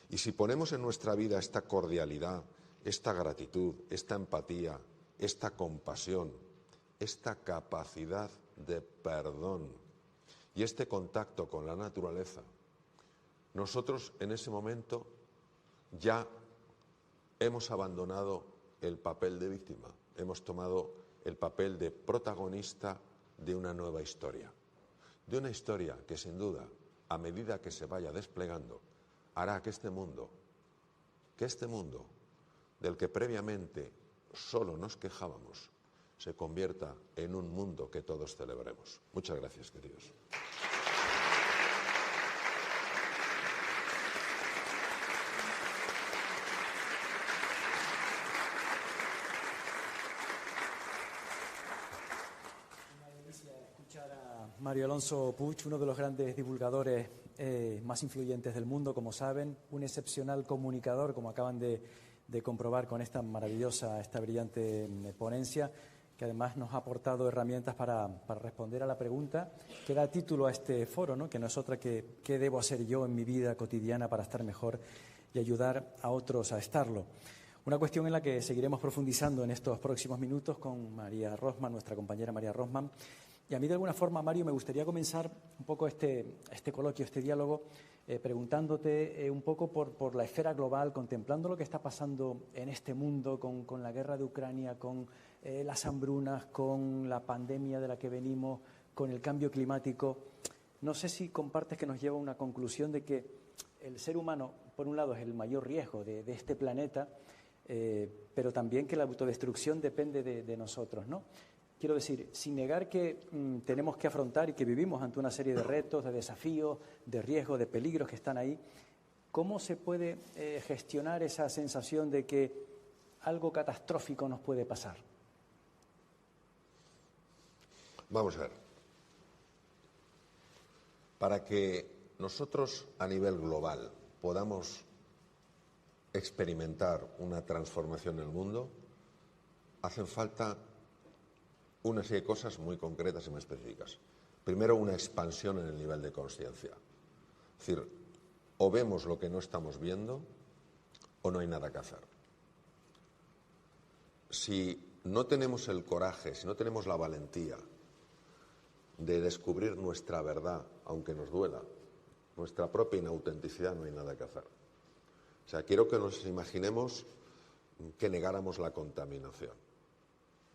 B: Y si ponemos en nuestra vida esta cordialidad, esta gratitud, esta empatía, esta compasión, esta capacidad de perdón y este contacto con la naturaleza, nosotros en ese momento ya hemos abandonado el papel de víctima, hemos tomado el papel de protagonista de una nueva historia. De una historia que sin duda, a medida que se vaya desplegando, hará que este mundo del que previamente solo nos quejábamos, se convierta en un mundo que todos celebremos. Muchas gracias, queridos.
C: Mario Alonso Puig, uno de los grandes divulgadores más influyentes del mundo, como saben, un excepcional comunicador, como acaban de comprobar con esta maravillosa, esta brillante ponencia, que además nos ha aportado herramientas para responder a la pregunta que da título a este foro, ¿no? Que no es otra que ¿qué debo hacer yo en mi vida cotidiana para estar mejor y ayudar a otros a estarlo? Una cuestión en la que seguiremos profundizando en estos próximos minutos con María Rosman, nuestra compañera María Rosman. Y a mí, de alguna forma, Mario, me gustaría comenzar un poco este coloquio, este diálogo, preguntándote un poco por la esfera global, contemplando lo que está pasando en este mundo con la guerra de Ucrania, con las hambrunas, con la pandemia de la que venimos, con el cambio climático. No sé si compartes que nos lleva a una conclusión de que el ser humano, por un lado, es el mayor riesgo de este planeta, pero también que la autodestrucción depende de nosotros, ¿no? Quiero decir, sin negar que tenemos que afrontar y que vivimos ante una serie de retos, de desafíos, de riesgos, de peligros que están ahí, ¿cómo se puede gestionar esa sensación de que algo catastrófico nos puede pasar?
B: Vamos a ver. Para que nosotros a nivel global podamos experimentar una transformación en el mundo, hacen falta una serie de cosas muy concretas y muy específicas. Primero, una expansión en el nivel de conciencia. Es decir, o vemos lo que no estamos viendo o no hay nada que hacer. Si no tenemos el coraje, si no tenemos la valentía de descubrir nuestra verdad, aunque nos duela, nuestra propia inautenticidad, no hay nada que hacer. O sea, quiero que nos imaginemos que negáramos la contaminación.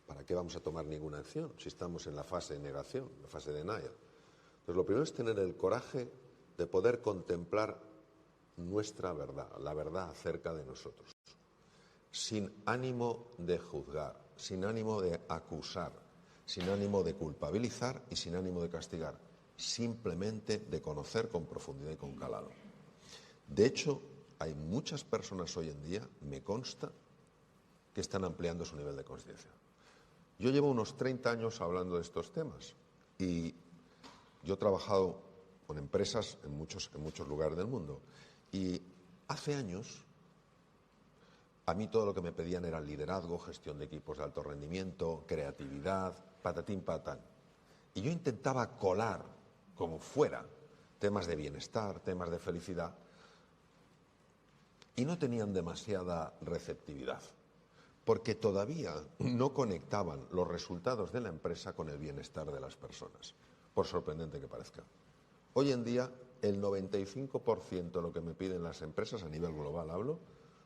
B: ¿Para qué vamos a tomar ninguna acción si estamos en la fase de negación, la fase de denial? Entonces, lo primero es tener el coraje de poder contemplar nuestra verdad, la verdad acerca de nosotros, sin ánimo de juzgar, sin ánimo de acusar, sin ánimo de culpabilizar y sin ánimo de castigar, simplemente de conocer con profundidad y con calado. De hecho, hay muchas personas hoy en día, me consta, que están ampliando su nivel de conciencia. Yo llevo unos 30 años hablando de estos temas y yo he trabajado con empresas en muchos lugares del mundo y hace años a mí todo lo que me pedían era liderazgo, gestión de equipos de alto rendimiento, creatividad, patatín patán. Y yo intentaba colar, como fuera, temas de bienestar, temas de felicidad, y no tenían demasiada receptividad, porque todavía no conectaban los resultados de la empresa con el bienestar de las personas, por sorprendente que parezca. Hoy en día, el 95% de lo que me piden las empresas, a nivel global hablo,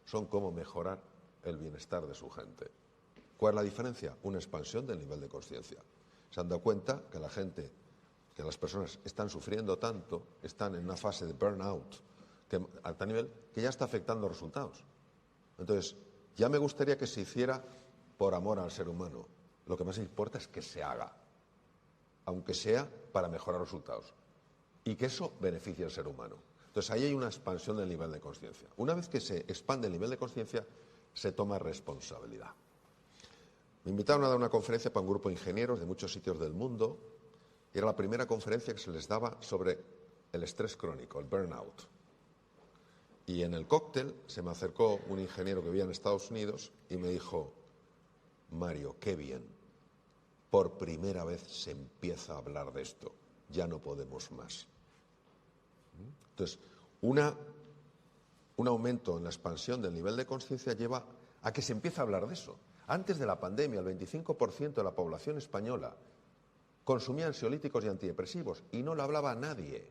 B: son cómo mejorar el bienestar de su gente. ¿Cuál es la diferencia? Una expansión del nivel de conciencia. Se han dado cuenta que la gente, que las personas están sufriendo tanto, están en una fase de burnout a tal nivel que ya está afectando resultados. Entonces, ya me gustaría que se hiciera por amor al ser humano. Lo que más importa es que se haga, aunque sea para mejorar resultados, y que eso beneficie al ser humano. Entonces, ahí hay una expansión del nivel de conciencia. Una vez que se expande el nivel de conciencia, se toma responsabilidad. Me invitaron a dar una conferencia para un grupo de ingenieros de muchos sitios del mundo. Y era la primera conferencia que se les daba sobre el estrés crónico, el burnout. Y en el cóctel se me acercó un ingeniero que vivía en Estados Unidos y me dijo: Mario, qué bien, por primera vez se empieza a hablar de esto, ya no podemos más. Entonces, un aumento en la expansión del nivel de conciencia lleva a que se empiece a hablar de eso. Antes de la pandemia, el 25% de la población española consumía ansiolíticos y antidepresivos y no lo hablaba nadie.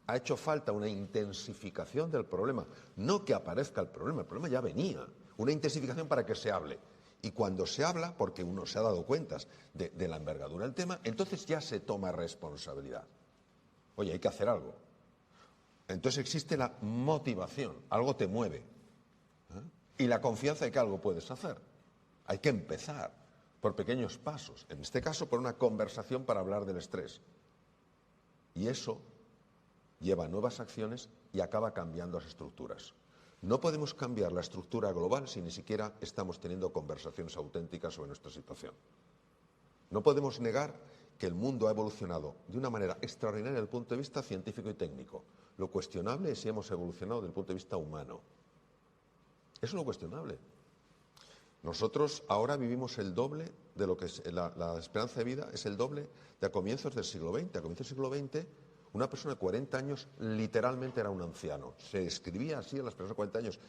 B: Ha hecho falta una intensificación del problema, no que aparezca el problema ya venía, una intensificación para que se hable. Y cuando se habla, porque uno se ha dado cuenta de la envergadura del tema, entonces ya se toma responsabilidad. Oye, hay que hacer algo. Entonces existe la motivación, algo te mueve, ¿eh? Y la confianza de que algo puedes hacer. Hay que empezar por pequeños pasos, en este caso por una conversación para hablar del estrés. Y eso lleva a nuevas acciones y acaba cambiando las estructuras. No podemos cambiar la estructura global si ni siquiera estamos teniendo conversaciones auténticas sobre nuestra situación. No podemos negar que el mundo ha evolucionado de una manera extraordinaria desde el punto de vista científico y técnico. Lo cuestionable es si hemos evolucionado desde el punto de vista humano. Eso es lo cuestionable. Nosotros ahora vivimos el doble de lo que es la esperanza de vida, es el doble de a comienzos del siglo XX. A comienzos del siglo XX, una persona de 40 años literalmente era un anciano. Se describía así a las personas de 40 años.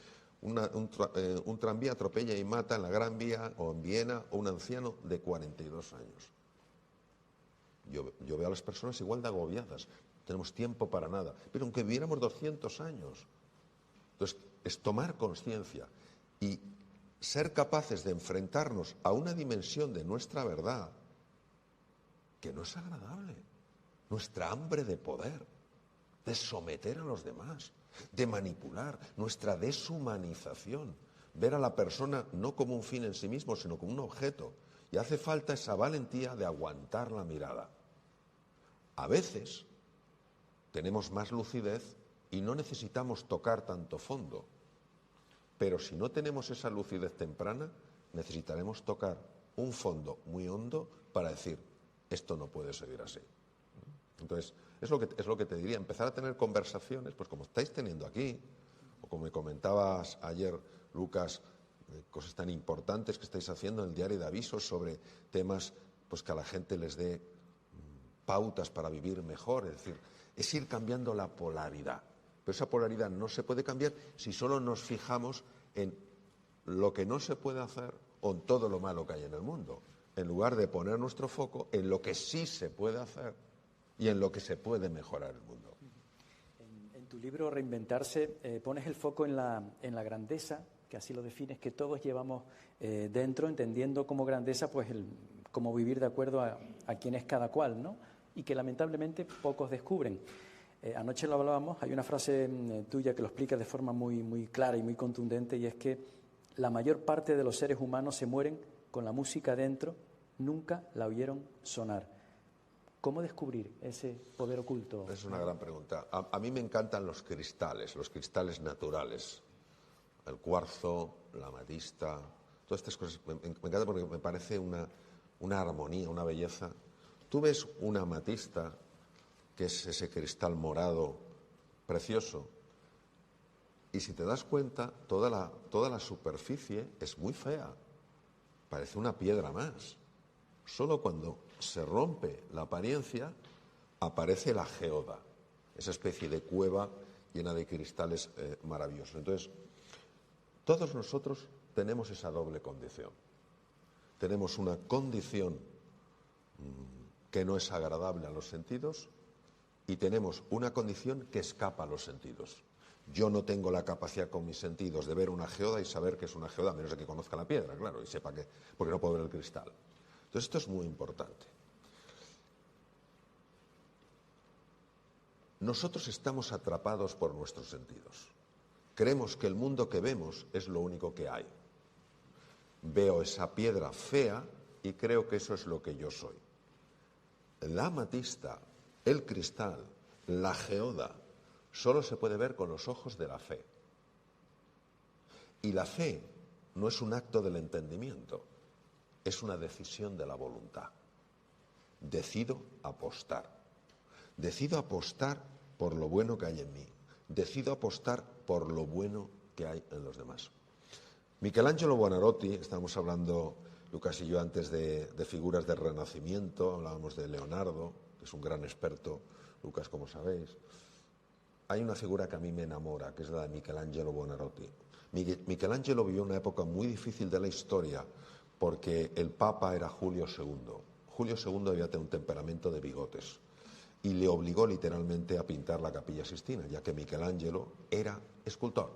B: Un tranvía atropella y mata en la Gran Vía o en Viena a un anciano de 42 años. Yo veo a las personas igual de agobiadas. No tenemos tiempo para nada. Pero aunque viviéramos 200 años. Entonces, es tomar conciencia y ser capaces de enfrentarnos a una dimensión de nuestra verdad que no es agradable. Nuestra hambre de poder. de someter a los demás, de manipular, nuestra deshumanización, ver a la persona no como un fin en sí mismo, sino como un objeto. Y hace falta esa valentía de aguantar la mirada. A veces tenemos más lucidez y no necesitamos tocar tanto fondo. Pero si no tenemos esa lucidez temprana, necesitaremos tocar un fondo muy hondo para decir, esto no puede seguir así. Entonces, es lo que te diría, empezar a tener conversaciones, pues como estáis teniendo aquí, o como me comentabas ayer, Lucas, cosas tan importantes que estáis haciendo en el diario de avisos sobre temas pues que a la gente les dé pautas para vivir mejor, es decir, es ir cambiando la polaridad. Pero esa polaridad no se puede cambiar si solo nos fijamos en lo que no se puede hacer o en todo lo malo que hay en el mundo, en lugar de poner nuestro foco en lo que sí se puede hacer y en lo que se puede mejorar el mundo.
C: En tu libro Reinventarse pones el foco en la grandeza, que así lo defines, que todos llevamos dentro, entendiendo como grandeza pues cómo vivir de acuerdo a quién es cada cual, ¿no? Y que lamentablemente pocos descubren. Anoche lo hablábamos, hay una frase tuya que lo explica de forma muy clara y muy contundente, y es que la mayor parte de los seres humanos se mueren con la música dentro, nunca la oyeron sonar. ¿Cómo descubrir ese poder oculto?
B: Es una gran pregunta. A mí me encantan los cristales naturales. El cuarzo, la amatista, todas estas cosas. Me encanta porque me parece una armonía, una belleza. Tú ves una amatista, que es ese cristal morado precioso, y si te das cuenta, toda la superficie es muy fea. Parece una piedra más. Solo cuando se rompe la apariencia, aparece la geoda, esa especie de cueva llena de cristales maravillosos. Entonces, todos nosotros tenemos esa doble condición. Tenemos una condición que no es agradable a los sentidos y tenemos una condición que escapa a los sentidos. Yo no tengo la capacidad con mis sentidos de ver una geoda y saber que es una geoda, a menos de que conozca la piedra, claro, y sepa que, porque no puedo ver el cristal. Entonces esto es muy importante. Nosotros estamos atrapados por nuestros sentidos. Creemos que el mundo que vemos es lo único que hay. Veo esa piedra fea y creo que eso es lo que yo soy. La amatista, el cristal, la geoda, solo se puede ver con los ojos de la fe. Y la fe no es un acto del entendimiento, es una decisión de la voluntad. Decido apostar. Decido apostar por lo bueno que hay en mí. Decido apostar por lo bueno que hay en los demás. Michelangelo Buonarroti, estábamos hablando, Lucas y yo, antes de figuras del Renacimiento, hablábamos de Leonardo, que es un gran experto, Lucas, como sabéis. Hay una figura que a mí me enamora, que es la de Michelangelo Buonarroti. Michelangelo vivió una época muy difícil de la historia porque el Papa era Julio II. Julio II debía tener un temperamento de bigotes y le obligó literalmente a pintar la Capilla Sixtina, ya que Michelangelo era escultor.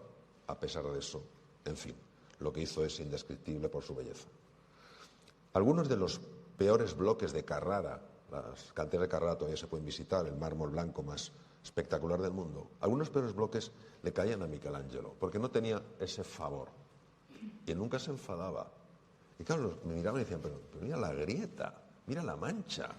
B: A pesar de eso, en fin, lo que hizo es indescriptible por su belleza. Algunos de los peores bloques de Carrara, las canteras de Carrara todavía se pueden visitar, el mármol blanco más espectacular del mundo, algunos peores bloques le caían a Michelangelo, porque no tenía ese favor. Y él nunca se enfadaba. Y claro, me miraban y decían, pero mira la grieta, mira la mancha.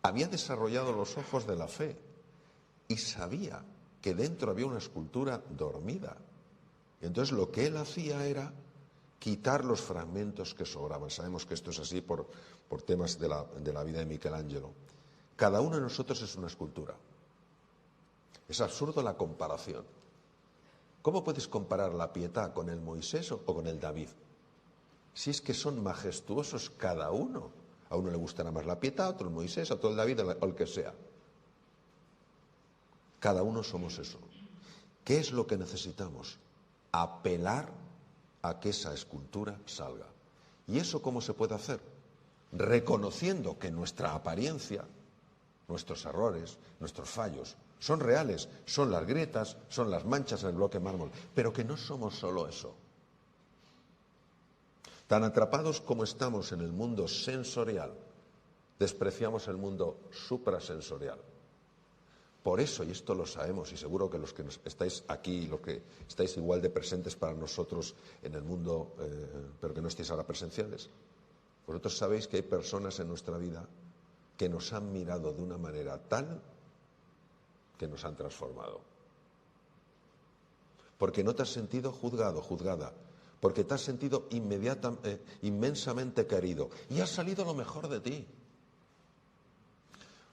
B: Había desarrollado los ojos de la fe y sabía que dentro había una escultura dormida. Y entonces lo que él hacía era quitar los fragmentos que sobraban. Sabemos que esto es así por temas de la vida de Michelangelo. Cada uno de nosotros es una escultura. Es absurdo la comparación. ¿Cómo puedes comparar la Pietà con el Moisés o con el David? Si es que son majestuosos cada uno. A uno le gustará más la Pietà, a otro el Moisés, a otro el David o el que sea. Cada uno somos eso. ¿Qué es lo que necesitamos? Apelar a que esa escultura salga. ¿Y eso cómo se puede hacer? Reconociendo que nuestra apariencia, nuestros errores, nuestros fallos, son reales, son las grietas, son las manchas en el bloque de mármol, pero que no somos solo eso. Tan atrapados como estamos en el mundo sensorial, despreciamos el mundo suprasensorial. Por eso, y esto lo sabemos, y seguro que los que estáis aquí, los que estáis igual de presentes para nosotros en el mundo, pero que no estéis ahora presenciales, vosotros sabéis que hay personas en nuestra vida que nos han mirado de una manera tal que nos han transformado. Porque no te has sentido juzgado, juzgada, porque te has sentido inmensamente querido y ha salido lo mejor de ti.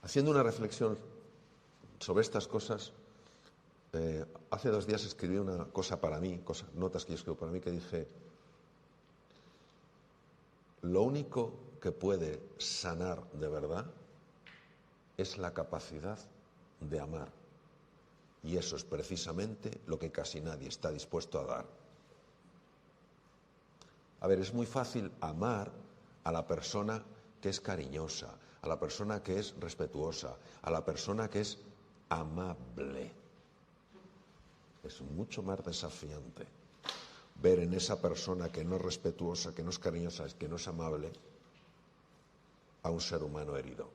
B: Haciendo una reflexión sobre estas cosas, hace 2 días escribí una cosa para mí, notas que yo escribo para mí, que dije: lo único que puede sanar de verdad es la capacidad de amar. Y eso es precisamente lo que casi nadie está dispuesto a dar. A ver, es muy fácil amar a la persona que es cariñosa, a la persona que es respetuosa, a la persona que es amable. Es mucho más desafiante ver en esa persona que no es respetuosa, que no es cariñosa, que no es amable, a un ser humano herido,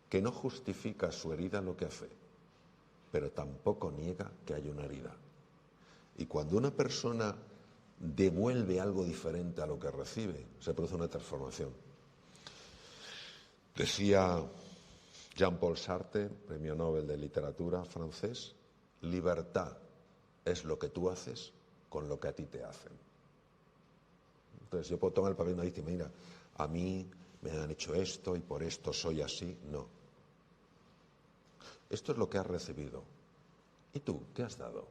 B: que no justifica su herida lo que hace, pero tampoco niega que hay una herida. Y cuando una persona devuelve algo diferente a lo que recibe, se produce una transformación. Decía Jean-Paul Sartre, premio Nobel de Literatura francés: libertad es lo que tú haces con lo que a ti te hacen. Entonces yo puedo tomar el papel de una víctima: mira, a mí me han hecho esto y por esto soy así. No. Esto es lo que has recibido. ¿Y tú qué has dado?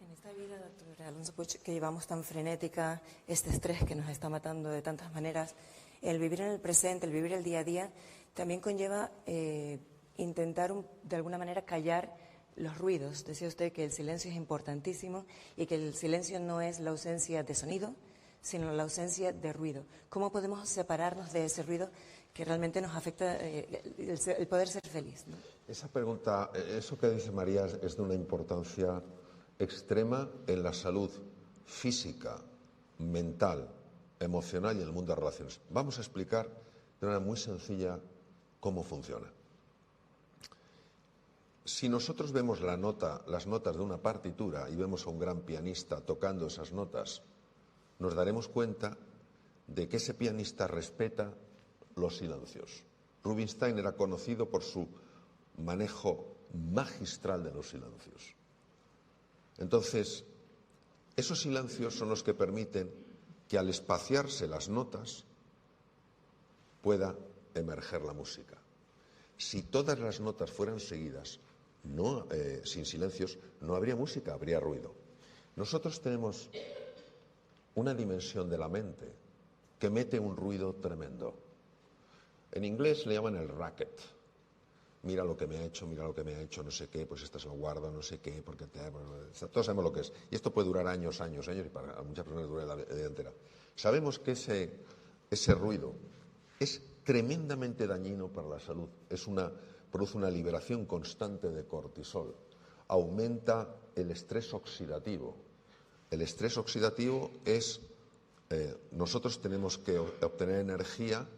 D: En esta vida, doctor Alonso Puig, que llevamos tan frenética, este estrés que nos está matando de tantas maneras, el vivir en el presente, el vivir el día a día, también conlleva intentar de alguna manera callar los ruidos. Decía usted que el silencio es importantísimo y que el silencio no es la ausencia de sonido, sino la ausencia de ruido. ¿Cómo podemos separarnos de ese ruido que realmente nos afecta el poder ser feliz, ¿no?
B: Esa pregunta, eso que dice María, es de una importancia extrema en la salud física, mental, emocional y en el mundo de relaciones. Vamos a explicar de manera muy sencilla cómo funciona. Si nosotros vemos las notas de una partitura y vemos a un gran pianista tocando esas notas, nos daremos cuenta de que ese pianista respeta los silencios. Rubinstein era conocido por su manejo magistral de los silencios. Entonces, esos silencios son los que permiten que al espaciarse las notas pueda emerger la música. Si todas las notas fueran seguidas, sin silencios, no habría música, habría ruido. Nosotros tenemos una dimensión de la mente que mete un ruido tremendo. En inglés le llaman el racket. Mira lo que me ha hecho, no sé qué, pues esta se lo guardo, no sé qué, porque todos sabemos lo que es. Y esto puede durar años, y para muchas personas dura la vida entera. Sabemos que ese ruido es tremendamente dañino para la salud. Produce una liberación constante de cortisol. Aumenta el estrés oxidativo. El estrés oxidativo es, nosotros tenemos que obtener energía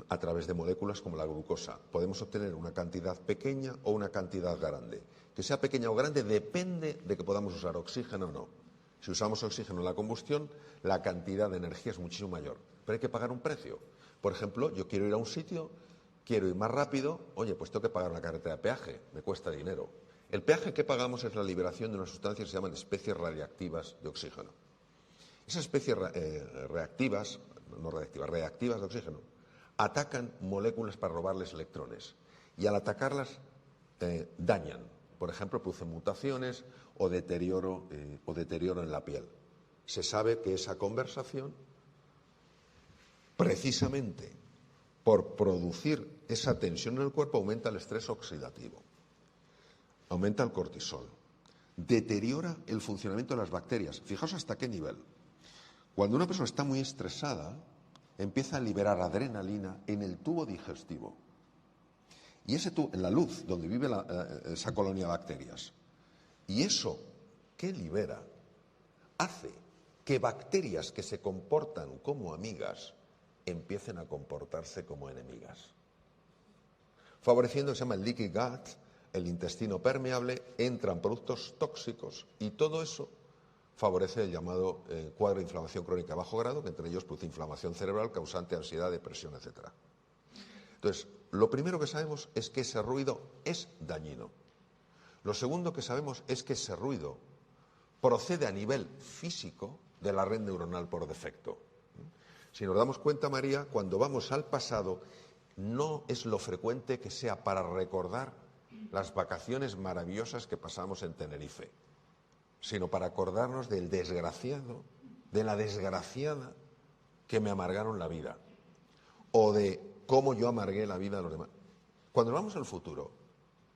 B: a través de moléculas como la glucosa. Podemos obtener una cantidad pequeña o una cantidad grande. Que sea pequeña o grande depende de que podamos usar oxígeno o no. Si usamos oxígeno en la combustión, la cantidad de energía es muchísimo mayor. Pero hay que pagar un precio. Por ejemplo, yo quiero ir a un sitio, quiero ir más rápido, oye, pues tengo que pagar una carretera de peaje, me cuesta dinero. El peaje que pagamos es la liberación de unas sustancias que se llaman especies radiactivas de oxígeno. Esas especies reactivas de oxígeno, atacan moléculas para robarles electrones y al atacarlas dañan Por ejemplo, produce mutaciones o deterioro en la piel. Se sabe que esa conversación, precisamente por producir esa tensión en el cuerpo, aumenta el estrés oxidativo, aumenta el cortisol, deteriora el funcionamiento de las bacterias. Fijaos hasta qué nivel. Cuando una persona está muy estresada, empieza a liberar adrenalina en el tubo digestivo. Y ese tubo, en la luz, donde vive esa colonia de bacterias. Y eso que libera hace que bacterias que se comportan como amigas empiecen a comportarse como enemigas. Favoreciendo, se llama el leaky gut, el intestino permeable, entran productos tóxicos y todo eso favorece el llamado cuadro de inflamación crónica de bajo grado, que entre ellos produce inflamación cerebral causante ansiedad, depresión, etc. Entonces, lo primero que sabemos es que ese ruido es dañino. Lo segundo que sabemos es que ese ruido procede a nivel físico de la red neuronal por defecto. Si nos damos cuenta, María, cuando vamos al pasado, no es lo frecuente que sea para recordar las vacaciones maravillosas que pasamos en Tenerife, sino para acordarnos del desgraciado, de la desgraciada que me amargaron la vida, o de cómo yo amargué la vida de los demás. Cuando vamos al futuro,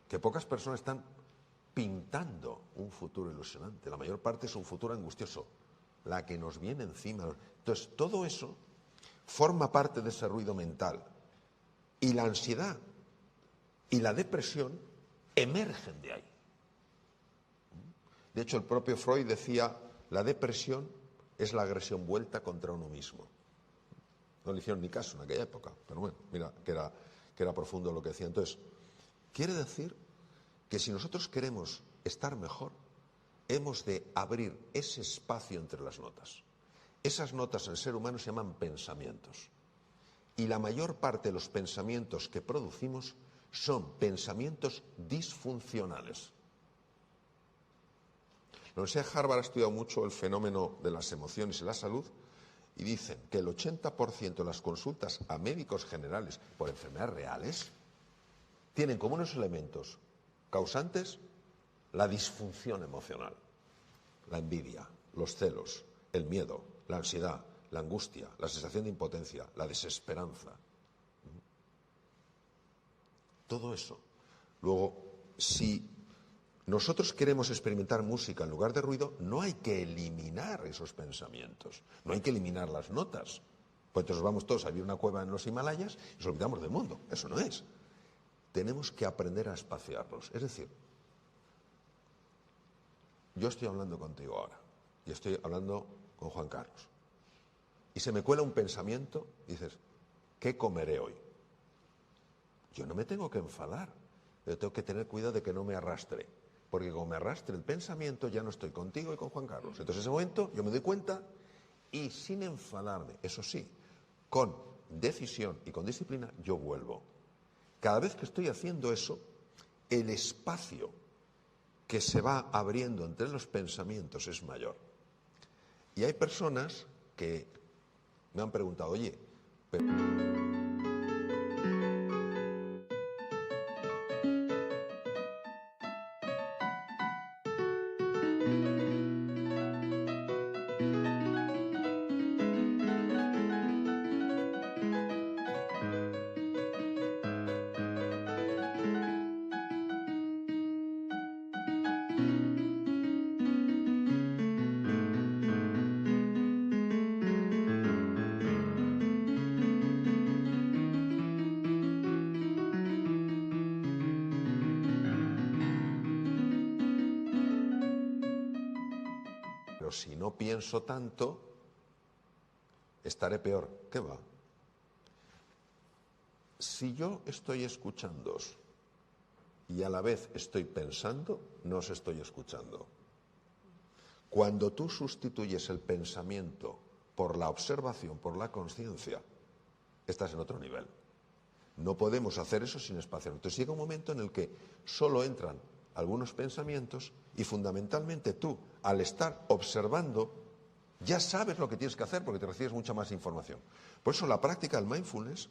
B: que pocas personas están pintando un futuro ilusionante, la mayor parte es un futuro angustioso, la que nos viene encima. Entonces, todo eso forma parte de ese ruido mental. Y la ansiedad y la depresión emergen de ahí. De hecho, el propio Freud decía, la depresión es la agresión vuelta contra uno mismo. No le hicieron ni caso en aquella época, pero bueno, mira que era profundo lo que decía. Entonces, quiere decir que si nosotros queremos estar mejor, hemos de abrir ese espacio entre las notas. Esas notas en el ser humano se llaman pensamientos. Y la mayor parte de los pensamientos que producimos son pensamientos disfuncionales. La Universidad de Harvard ha estudiado mucho el fenómeno de las emociones y la salud y dicen que el 80% de las consultas a médicos generales por enfermedades reales tienen como unos elementos causantes la disfunción emocional, la envidia, los celos, el miedo, la ansiedad, la angustia, la sensación de impotencia, la desesperanza. Todo eso. Luego, si nosotros queremos experimentar música en lugar de ruido, no hay que eliminar esos pensamientos, no hay que eliminar las notas. Pues entonces vamos todos a vivir una cueva en los Himalayas y nos olvidamos del mundo. Eso no es. Tenemos que aprender a espaciarlos. Es decir, yo estoy hablando contigo ahora y estoy hablando con Juan Carlos. Y se me cuela un pensamiento y dices, ¿qué comeré hoy? Yo no me tengo que enfadar, yo tengo que tener cuidado de que no me arrastre, porque como me arrastre el pensamiento ya no estoy contigo y con Juan Carlos. Entonces en ese momento yo me doy cuenta y sin enfadarme, eso sí, con decisión y con disciplina, yo vuelvo. Cada vez que estoy haciendo eso, el espacio que se va abriendo entre los pensamientos es mayor. Y hay personas que me han preguntado, oye, pero... Pero si no pienso tanto, estaré peor. ¿Qué va? Si yo estoy escuchándoos y a la vez estoy pensando, no os estoy escuchando. Cuando tú sustituyes el pensamiento por la observación, por la conciencia, estás en otro nivel. No podemos hacer eso sin espacio. Entonces llega un momento en el que solo entran algunos pensamientos y fundamentalmente tú, al estar observando, ya sabes lo que tienes que hacer porque te recibes mucha más información. Por eso la práctica del mindfulness,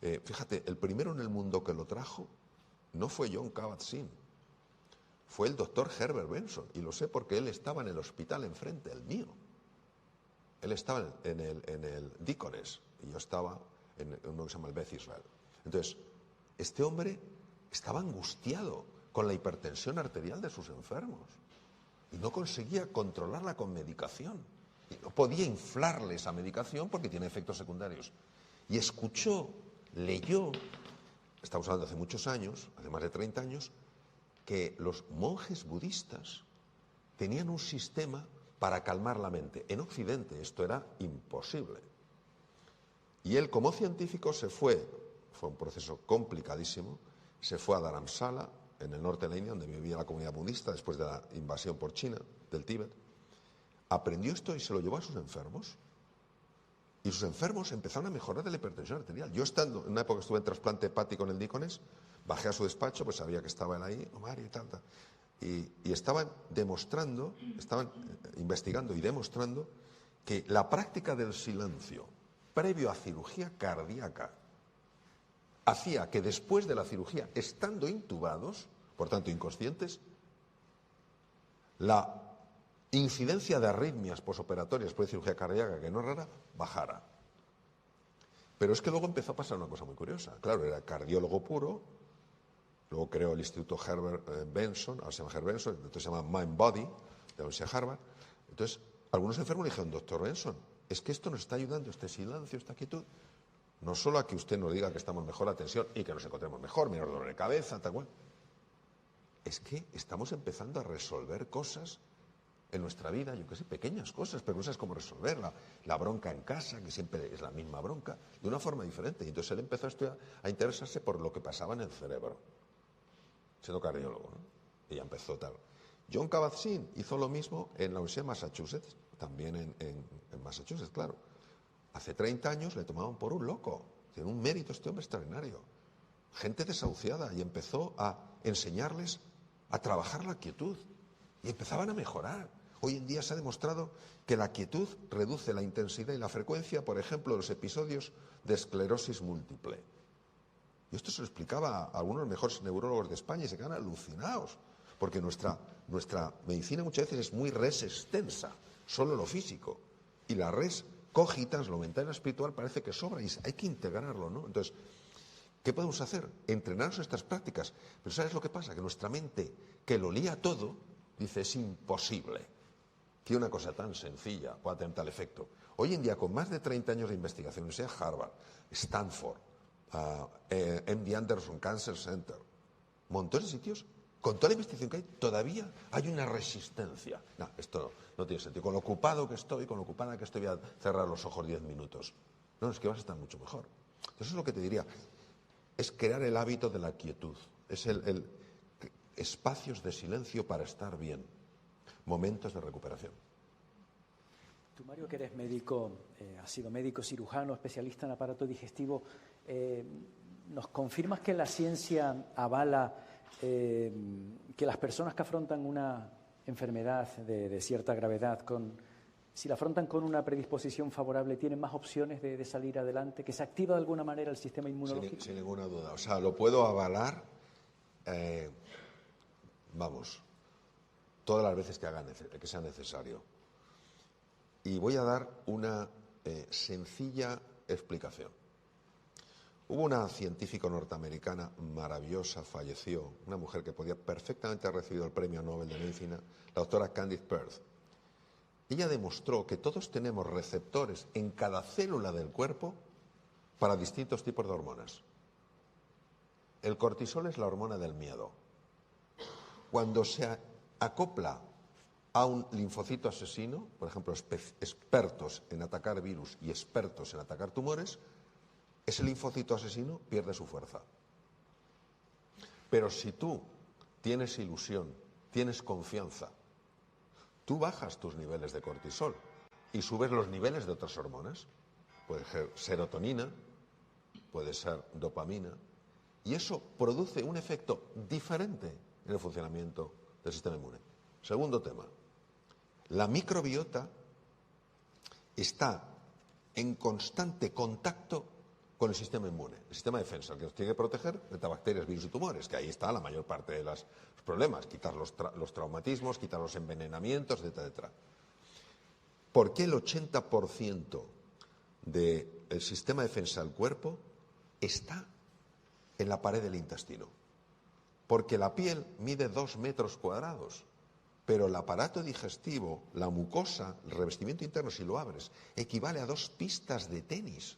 B: fíjate, el primero en el mundo que lo trajo no fue Jon Kabat-Zinn, fue el doctor Herbert Benson, y lo sé porque él estaba en el hospital enfrente, el mío. Él estaba en el Deaconess y yo estaba en uno que se llama el Beth Israel. Entonces, este hombre estaba angustiado con la hipertensión arterial de sus enfermos y no conseguía controlarla con medicación. Y no podía inflarle esa medicación porque tiene efectos secundarios. Y escuchó, leyó, estamos hablando de hace muchos años, hace más de 30 años, que los monjes budistas tenían un sistema para calmar la mente. En Occidente esto era imposible. Y él, como científico, fue un proceso complicadísimo, se fue a Dharamsala, en el norte de la India, donde vivía la comunidad budista después de la invasión por China, del Tíbet, aprendió esto y se lo llevó a sus enfermos. Y sus enfermos empezaron a mejorar de la hipertensión arterial. Yo estando, en una época estuve en trasplante hepático en el Deaconess, bajé a su despacho, pues sabía que estaba él ahí, Mario y tal. Y estaban demostrando, estaban investigando y demostrando que la práctica del silencio previo a cirugía cardíaca hacía que después de la cirugía, estando intubados, por tanto inconscientes, la incidencia de arritmias posoperatorias después de cirugía cardíaca, que no es rara, bajara. Pero es que luego empezó a pasar una cosa muy curiosa. Claro, era cardiólogo puro, luego creó el Instituto Herbert Benson, ahora se llama Herbert Benson, entonces se llama Mind Body, de la Universidad de Harvard. Entonces, algunos enfermos le dijeron, doctor Benson, es que esto nos está ayudando, este silencio, esta quietud, no solo a que usted nos diga que estamos mejor la tensión y que nos encontremos mejor, menos dolor de cabeza, tal cual. Es que estamos empezando a resolver cosas en nuestra vida, yo qué sé, pequeñas cosas, pero no sabes cómo resolverla. La bronca en casa, que siempre es la misma bronca, de una forma diferente. Y entonces él empezó a interesarse por lo que pasaba en el cerebro, siendo cardiólogo, ¿no? Y ya empezó tal. John Kabat-Zinn hizo lo mismo en la Universidad de Massachusetts, también en Massachusetts, claro. Hace 30 años le tomaban por un loco. Tiene un mérito este hombre extraordinario. Gente desahuciada, y empezó a enseñarles a trabajar la quietud. Y empezaban a mejorar. Hoy en día se ha demostrado que la quietud reduce la intensidad y la frecuencia, por ejemplo, de los episodios de esclerosis múltiple. Y esto se lo explicaba a algunos de los mejores neurólogos de España y se quedan alucinados. Porque nuestra medicina muchas veces es muy res extensa, solo lo físico. Y la res cogitans, lo mental y lo espiritual, parece que sobra y hay que integrarlo, ¿no? Entonces, ¿qué podemos hacer? Entrenarnos en estas prácticas. Pero ¿sabes lo que pasa? Que nuestra mente, que lo lía todo, dice, es imposible que una cosa tan sencilla pueda tener tal efecto. Hoy en día, con más de 30 años de investigación, sea Harvard, Stanford, MD Anderson Cancer Center, montones de sitios, con toda la investigación que hay, todavía hay una resistencia. No, esto no tiene sentido. Con lo ocupado que estoy, con lo ocupada que estoy, voy a cerrar los ojos 10 minutos. No, es que vas a estar mucho mejor. Entonces, eso es lo que te diría. Es crear el hábito de la quietud. Es el espacios de silencio para estar bien. Momentos de recuperación.
C: Tú, Mario, que eres médico, has sido médico cirujano, especialista en aparato digestivo, ¿nos confirmas que la ciencia avala que las personas que afrontan una enfermedad de cierta gravedad, si la afrontan con una predisposición favorable, tienen más opciones de salir adelante, que se activa de alguna manera el sistema inmunológico?
B: Sin ninguna duda. O sea, lo puedo avalar, todas las veces que sea necesario. Y voy a dar una sencilla explicación. Hubo una científica norteamericana maravillosa, falleció, una mujer que podía perfectamente haber recibido el premio Nobel de Medicina, la doctora Candice Perth. Ella demostró que todos tenemos receptores en cada célula del cuerpo para distintos tipos de hormonas. El cortisol es la hormona del miedo. Cuando se acopla a un linfocito asesino, por ejemplo, expertos en atacar virus y expertos en atacar tumores, ese linfocito asesino pierde su fuerza. Pero si tú tienes ilusión, tienes confianza, tú bajas tus niveles de cortisol y subes los niveles de otras hormonas. Puede ser serotonina, puede ser dopamina, y eso produce un efecto diferente en el funcionamiento del sistema inmune. Segundo tema, la microbiota está en constante contacto con el sistema inmune, el sistema de defensa, el que nos tiene que proteger de bacterias, virus y tumores, que ahí está la mayor parte de los problemas, quitar los traumatismos, quitar los envenenamientos, etcétera, etcétera. ¿Por qué el 80% del sistema de defensa del cuerpo está en la pared del intestino? Porque la piel mide 2 metros cuadrados, pero el aparato digestivo, la mucosa, el revestimiento interno, si lo abres, equivale a 2 pistas de tenis.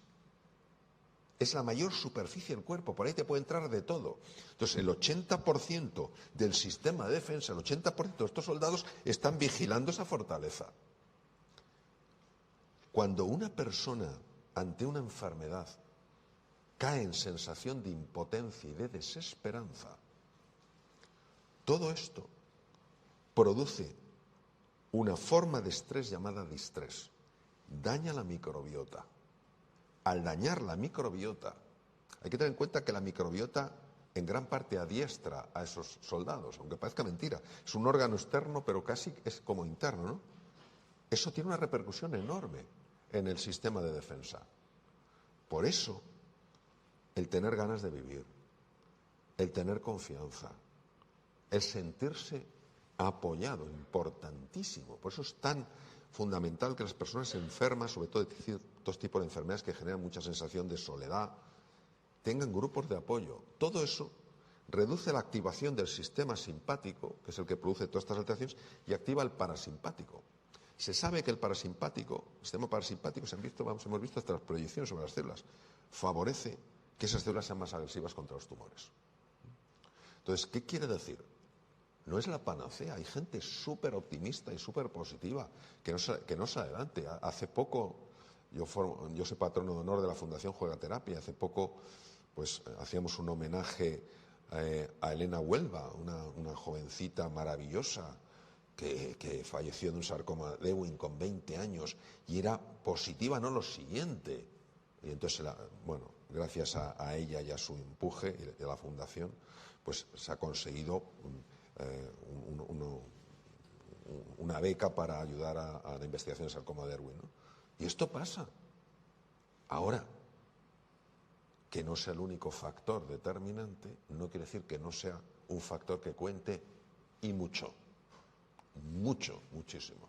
B: Es la mayor superficie del cuerpo, por ahí te puede entrar de todo. Entonces, el 80% del sistema de defensa, el 80% de estos soldados están vigilando esa fortaleza. Cuando una persona, ante una enfermedad, cae en sensación de impotencia y de desesperanza, todo esto produce una forma de estrés llamada distrés. Daña la microbiota. Al dañar la microbiota, hay que tener en cuenta que la microbiota en gran parte adiestra a esos soldados, aunque parezca mentira. Es un órgano externo, pero casi es como interno, ¿no? Eso tiene una repercusión enorme en el sistema de defensa. Por eso, el tener ganas de vivir, el tener confianza, el sentirse apoyado, importantísimo. Por eso es tan fundamental que las personas enfermas, sobre todo de ciertos tipos de enfermedades que generan mucha sensación de soledad, tengan grupos de apoyo. Todo eso reduce la activación del sistema simpático, que es el que produce todas estas alteraciones, y activa el parasimpático. Se sabe que el parasimpático, el sistema parasimpático, hemos visto hasta las proyecciones sobre las células, favorece que esas células sean más agresivas contra los tumores. Entonces, ¿qué quiere decir? No es la panacea. Hay gente súper optimista y súper positiva que no sale adelante. Hace poco, yo soy patrono de honor de la Fundación Juegaterapia. Hace poco, pues, hacíamos un homenaje a Elena Huelva, una jovencita maravillosa que falleció de un sarcoma de Ewing con 20 años y era positiva, no lo siguiente. Y entonces, bueno, gracias a ella y a su empuje y a la Fundación, pues se ha conseguido una beca para ayudar a la investigación del sarcoma de Ewing, ¿no? Y esto pasa. Ahora, que no sea el único factor determinante, no quiere decir que no sea un factor que cuente, y mucho, muchísimo.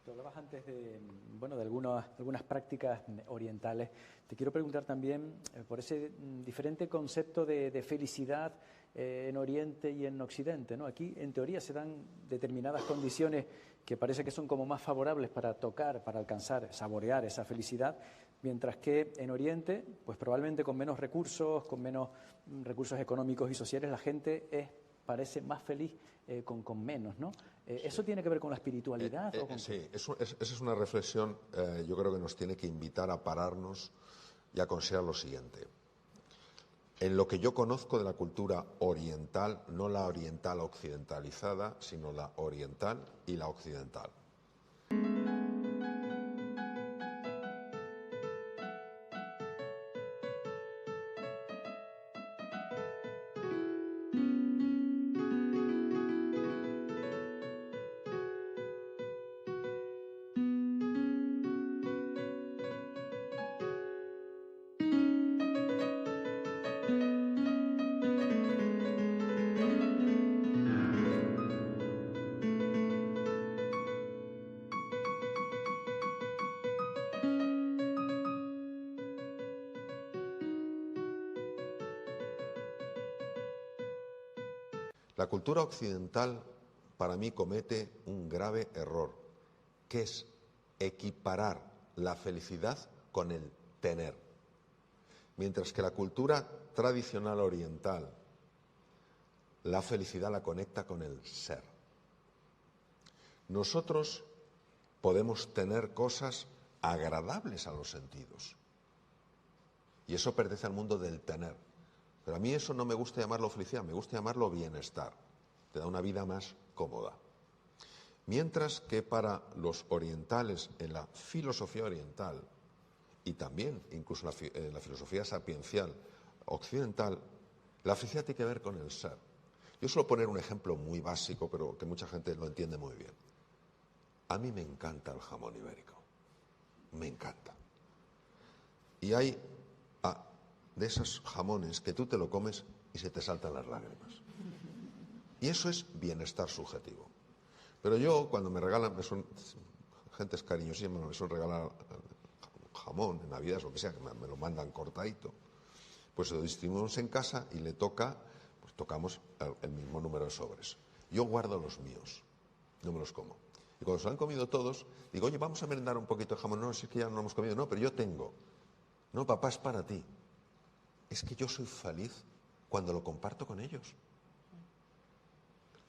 C: Tú hablabas antes de algunas prácticas orientales. Te quiero preguntar también por ese diferente concepto de felicidad en Oriente y en Occidente, ¿no? Aquí, en teoría, se dan determinadas condiciones que parece que son como más favorables para tocar, para alcanzar, saborear esa felicidad, mientras que en Oriente, pues probablemente con menos recursos económicos y sociales, la gente parece más feliz con menos, ¿no? ¿Eso tiene que ver con la espiritualidad?
B: Sí, esa es una reflexión, yo creo que nos tiene que invitar a pararnos y a considerar lo siguiente. En lo que yo conozco de la cultura oriental, no la oriental occidentalizada, sino la oriental y la occidental. La cultura occidental, para mí, comete un grave error, que es equiparar la felicidad con el tener. Mientras que la cultura tradicional oriental, la felicidad la conecta con el ser. Nosotros podemos tener cosas agradables a los sentidos, y eso pertenece al mundo del tener. Pero a mí eso no me gusta llamarlo felicidad, me gusta llamarlo bienestar. Te da una vida más cómoda. Mientras que para los orientales, en la filosofía oriental, y también incluso en la filosofía sapiencial occidental, la felicidad tiene que ver con el ser. Yo suelo poner un ejemplo muy básico, pero que mucha gente lo entiende muy bien. A mí me encanta el jamón ibérico. Me encanta. Y hay de esos jamones que tú te lo comes y se te saltan las lágrimas. Y eso es bienestar subjetivo. Pero yo, cuando me regalan, gente es cariñosísima, me suelen regalar jamón en Navidad, lo que sea, que me lo mandan cortadito, pues lo distribuimos en casa y le toca, pues tocamos el mismo número de sobres. Yo guardo los míos, no me los como. Y cuando se lo han comido todos, digo, oye, vamos a merendar un poquito de jamón. No, si es que ya no lo hemos comido. No, pero yo tengo. No, papá, es para ti. Es que yo soy feliz cuando lo comparto con ellos.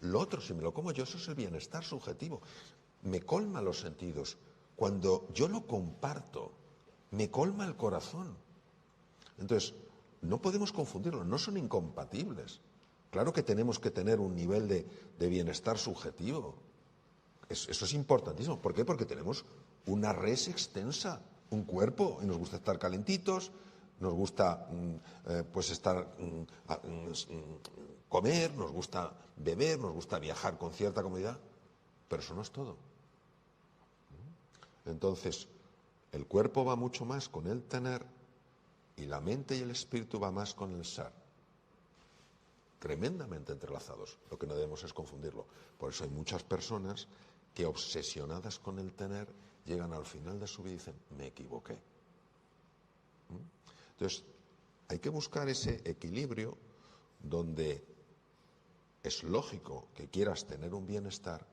B: Lo otro, si me lo como yo, eso es el bienestar subjetivo. Me colma los sentidos. Cuando yo lo comparto, me colma el corazón. Entonces, no podemos confundirlo, no son incompatibles. Claro que tenemos que tener un nivel de bienestar subjetivo. Eso es importantísimo. ¿Por qué? Porque tenemos una res extensa, un cuerpo, y nos gusta estar calentitos, nos gusta comer, nos gusta beber, nos gusta viajar con cierta comodidad, pero eso no es todo. Entonces, el cuerpo va mucho más con el tener y la mente y el espíritu va más con el ser. Tremendamente entrelazados. Lo que no debemos es confundirlo. Por eso hay muchas personas que, obsesionadas con el tener, llegan al final de su vida y dicen, me equivoqué. Entonces, hay que buscar ese equilibrio donde es lógico que quieras tener un bienestar,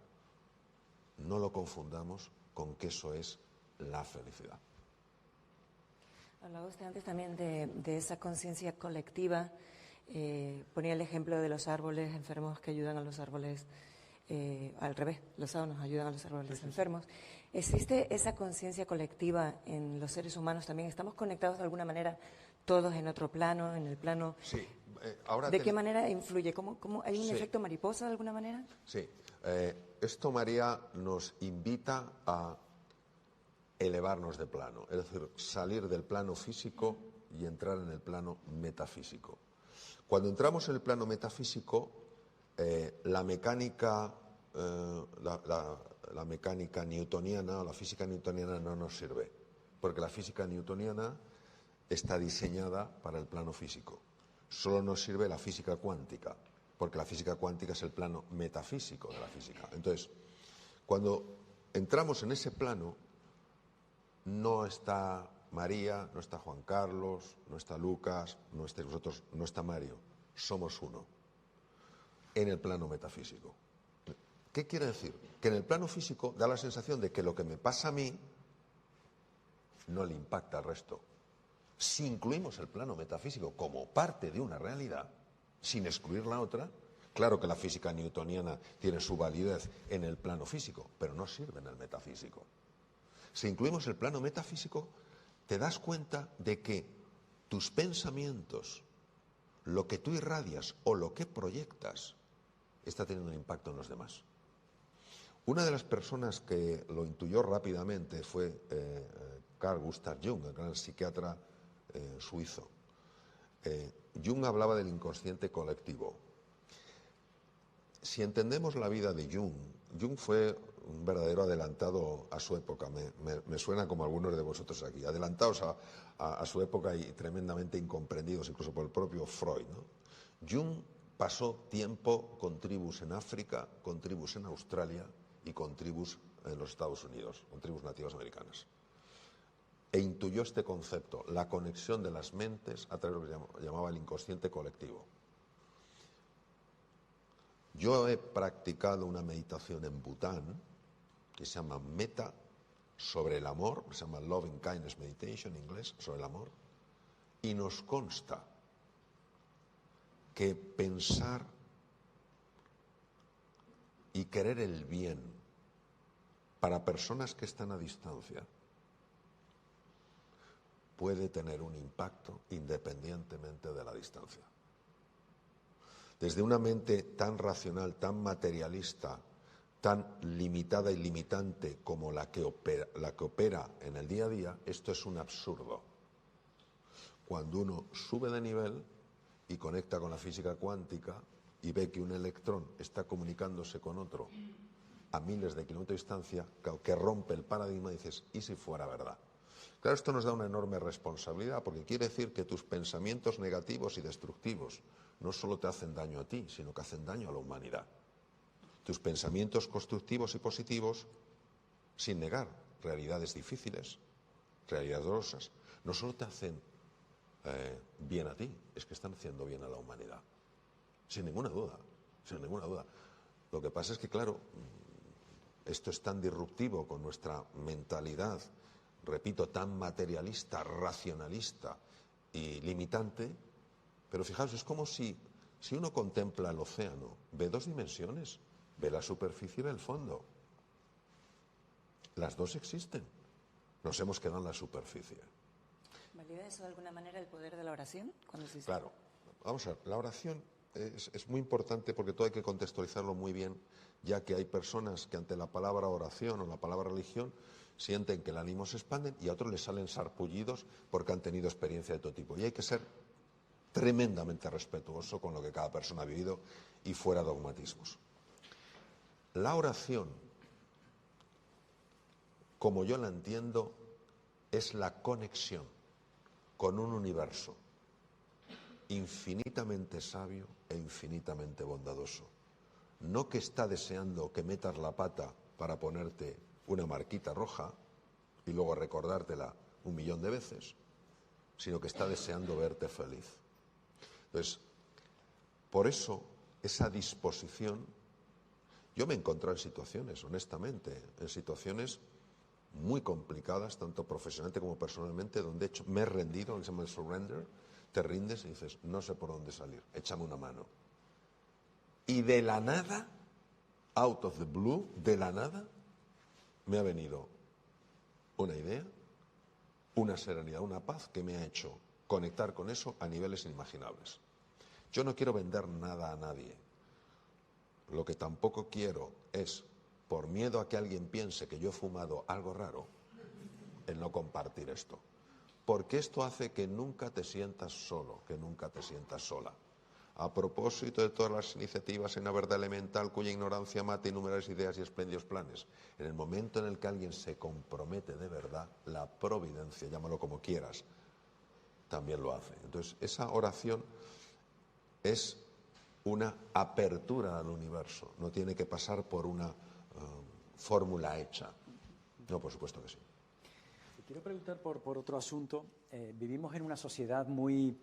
B: no lo confundamos con que eso es la felicidad.
D: Hablaba usted antes también de esa conciencia colectiva. Ponía el ejemplo de los árboles enfermos que ayudan a los árboles, al revés, los sábanos ayudan a los árboles enfermos. ¿Existe esa conciencia colectiva en los seres humanos también? ¿Estamos conectados de alguna manera todos en otro plano, en el plano?
B: Sí.
D: ¿De qué manera influye? ¿Cómo hay un efecto mariposa de alguna manera?
B: Sí. Esto, María, nos invita a elevarnos de plano, es decir, salir del plano físico y entrar en el plano metafísico. Cuando entramos en el plano metafísico, la mecánica newtoniana o la física newtoniana no nos sirve, porque la física newtoniana está diseñada para el plano físico. Solo nos sirve la física cuántica, porque la física cuántica es el plano metafísico de la física. Entonces, cuando entramos en ese plano, no está María, no está Juan Carlos, no está Lucas, no estáis vosotros, no está Mario. Somos uno en el plano metafísico. ¿Qué quiere decir? Que en el plano físico da la sensación de que lo que me pasa a mí no le impacta al resto. Si incluimos el plano metafísico como parte de una realidad, sin excluir la otra, claro que la física newtoniana tiene su validez en el plano físico, pero no sirve en el metafísico. Si incluimos el plano metafísico, te das cuenta de que tus pensamientos, lo que tú irradias o lo que proyectas, está teniendo un impacto en los demás. Una de las personas que lo intuyó rápidamente fue Carl Gustav Jung, el gran psiquiatra suizo. Jung hablaba del inconsciente colectivo. Si entendemos la vida de Jung, Jung fue un verdadero adelantado a su época. Me suena como algunos de vosotros aquí, adelantados a su época y tremendamente incomprendidos incluso por el propio Freud, ¿no? Jung pasó tiempo con tribus en África, con tribus en Australia y con tribus en los Estados Unidos, con tribus nativas americanas. E intuyó este concepto, la conexión de las mentes a través de lo que llamaba el inconsciente colectivo. Yo he practicado una meditación en Bután que se llama Metta, sobre el amor, se llama Loving Kindness Meditation en inglés, sobre el amor, y nos consta que pensar y querer el bien para personas que están a distancia puede tener un impacto independientemente de la distancia. Desde una mente tan racional, tan materialista, tan limitada y limitante como la que opera en el día a día, esto es un absurdo. Cuando uno sube de nivel y conecta con la física cuántica y ve que un electrón está comunicándose con otro a miles de kilómetros de distancia, que rompe el paradigma, dices, ¿y si fuera verdad? Claro, esto nos da una enorme responsabilidad, porque quiere decir que tus pensamientos negativos y destructivos no solo te hacen daño a ti, sino que hacen daño a la humanidad. Tus pensamientos constructivos y positivos, sin negar realidades difíciles, realidades dolorosas, no solo te hacen bien a ti, es que están haciendo bien a la humanidad. Sin ninguna duda, sin ninguna duda. Lo que pasa es que, claro, esto es tan disruptivo con nuestra mentalidad, repito, tan materialista, racionalista y limitante, pero fijaos, es como si uno contempla el océano, ve dos dimensiones, ve la superficie y ve el fondo. Las dos existen. Nos hemos quedado en la superficie.
D: ¿Valida eso de alguna manera el poder de la oración?
B: Claro. Vamos a ver, la oración es muy importante porque todo hay que contextualizarlo muy bien, ya que hay personas que ante la palabra oración o la palabra religión sienten que el ánimo se expande y a otros les salen sarpullidos porque han tenido experiencia de todo tipo. Y hay que ser tremendamente respetuoso con lo que cada persona ha vivido y fuera dogmatismos. La oración, como yo la entiendo, es la conexión con un universo infinitamente sabio e infinitamente bondadoso. No que está deseando que metas la pata para ponerte una marquita roja y luego recordártela 1.000.000 de veces, sino que está deseando verte feliz. Entonces, por eso, esa disposición, yo me he encontrado en situaciones, honestamente, en situaciones muy complicadas, tanto profesionalmente como personalmente, donde me he rendido, se llama el surrender, te rindes y dices, no sé por dónde salir, échame una mano. Y de la nada, out of the blue, de la nada, me ha venido una idea, una serenidad, una paz que me ha hecho conectar con eso a niveles inimaginables. Yo no quiero vender nada a nadie. Lo que tampoco quiero es, por miedo a que alguien piense que yo he fumado algo raro, el no compartir esto. Porque esto hace que nunca te sientas solo, que nunca te sientas sola. A propósito de todas las iniciativas en la verdad elemental, cuya ignorancia mata innumerables ideas y espléndidos planes, en el momento en el que alguien se compromete de verdad, la providencia, llámalo como quieras, también lo hace. Entonces, esa oración es una apertura al universo, no tiene que pasar por una fórmula hecha. No, por supuesto que sí.
C: Quiero preguntar por otro asunto. Vivimos en una sociedad muy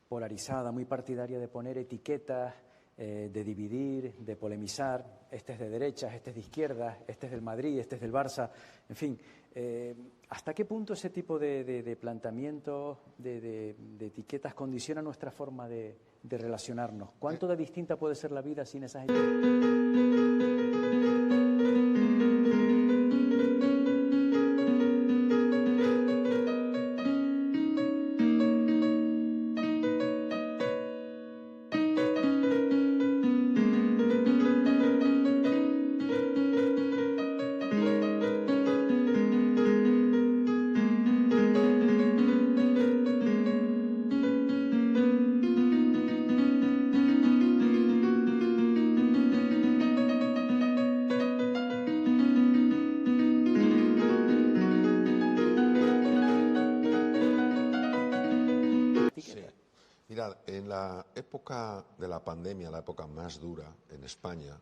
C: polarizada, muy partidaria de poner etiquetas, de dividir, de polemizar. Este es de derechas, este es de izquierdas, este es del Madrid, este es del Barça. En fin, ¿hasta qué punto ese tipo de planteamientos, de etiquetas condiciona nuestra forma de relacionarnos? ¿Cuánto de distinta puede ser la vida sin esas etiquetas?
B: En la época de la pandemia, la época más dura en España,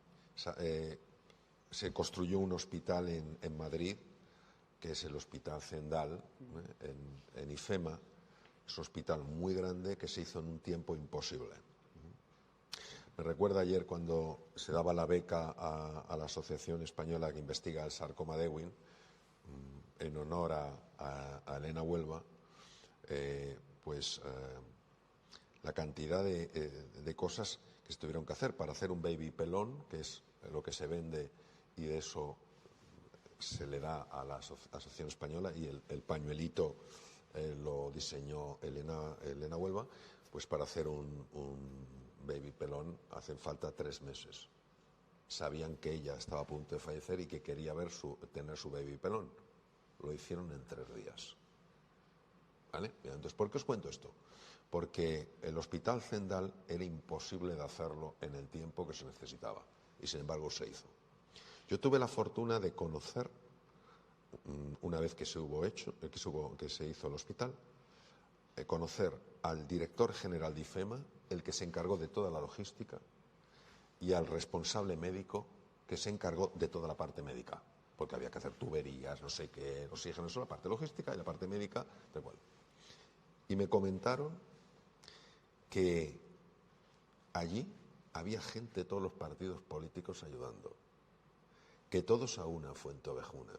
B: se construyó un hospital en Madrid, que es el Hospital Zendal, en IFEMA. Es un hospital muy grande que se hizo en un tiempo imposible. Me recuerda ayer cuando se daba la beca a la Asociación Española que investiga el sarcoma de Ewing, en honor a Elena Huelva, la cantidad de cosas que se tuvieron que hacer para hacer un baby pelón, que es lo que se vende, y de eso se le da a la Asociación Española, y el pañuelito lo diseñó Elena Huelva. Pues para hacer un baby pelón hacen falta 3 meses. Sabían que ella estaba a punto de fallecer y que quería tener su baby pelón. Lo hicieron en 3 días. ¿Vale? Entonces, ¿por qué os cuento esto? Porque el Hospital Zendal era imposible de hacerlo en el tiempo que se necesitaba, y sin embargo se hizo. Yo tuve la fortuna de conocer una vez que se hizo el hospital, conocer al director general de IFEMA, el que se encargó de toda la logística, y al responsable médico que se encargó de toda la parte médica, porque había que hacer tuberías, no sé qué, oxígeno, eso, la parte logística y la parte médica, da igual. Y me comentaron que allí había gente de todos los partidos políticos ayudando, que todos a una Fuenteovejuna,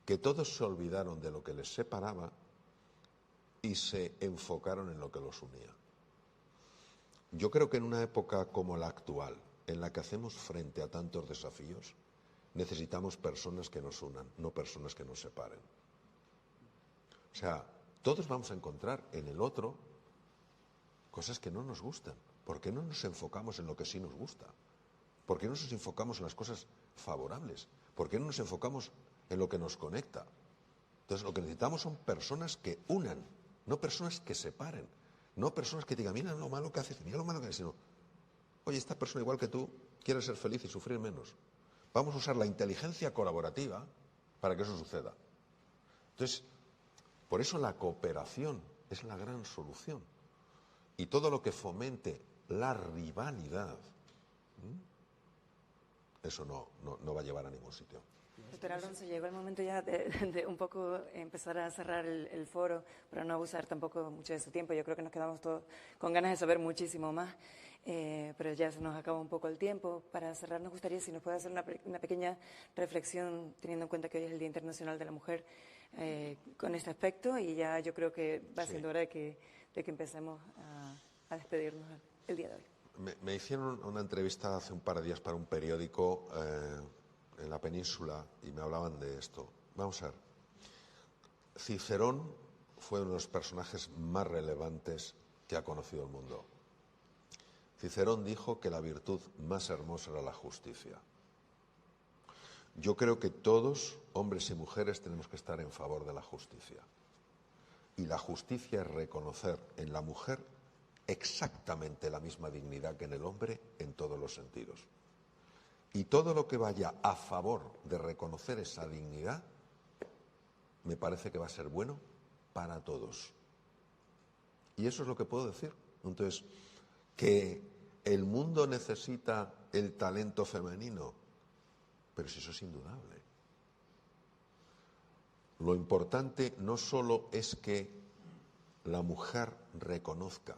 B: que todos se olvidaron de lo que les separaba y se enfocaron en lo que los unía. Yo creo que en una época como la actual, en la que hacemos frente a tantos desafíos, necesitamos personas que nos unan, no personas que nos separen. O sea, todos vamos a encontrar en el otro cosas que no nos gustan. ¿Por qué no nos enfocamos en lo que sí nos gusta? ¿Por qué no nos enfocamos en las cosas favorables? ¿Por qué no nos enfocamos en lo que nos conecta? Entonces, lo que necesitamos son personas que unan, no personas que separen, no personas que digan, mira lo malo que haces, mira lo malo que haces, sino, oye, esta persona igual que tú quiere ser feliz y sufrir menos. Vamos a usar la inteligencia colaborativa para que eso suceda. Entonces, por eso la cooperación es la gran solución. Y todo lo que fomente la rivalidad, eso no va a llevar a ningún sitio.
D: Doctor Alonso, llegó el momento ya de un poco empezar a cerrar el foro, para no abusar tampoco mucho de su tiempo. Yo creo que nos quedamos todos con ganas de saber muchísimo más, pero ya se nos acaba un poco el tiempo. Para cerrar, nos gustaría si nos puede hacer una pequeña reflexión, teniendo en cuenta que hoy es el Día Internacional de la Mujer, con este aspecto, y ya yo creo que va siendo hora de que empecemos a despedirnos el día de hoy.
B: Me hicieron una entrevista hace un par de días para un periódico en la península y me hablaban de esto. Vamos a ver. Cicerón fue uno de los personajes más relevantes que ha conocido el mundo. Cicerón dijo que la virtud más hermosa era la justicia. Yo creo que todos, hombres y mujeres, tenemos que estar en favor de la justicia. Y la justicia es reconocer en la mujer exactamente la misma dignidad que en el hombre en todos los sentidos. Y todo lo que vaya a favor de reconocer esa dignidad, me parece que va a ser bueno para todos. Y eso es lo que puedo decir. Entonces, que el mundo necesita el talento femenino, pero si eso es indudable. Lo importante no solo es que la mujer reconozca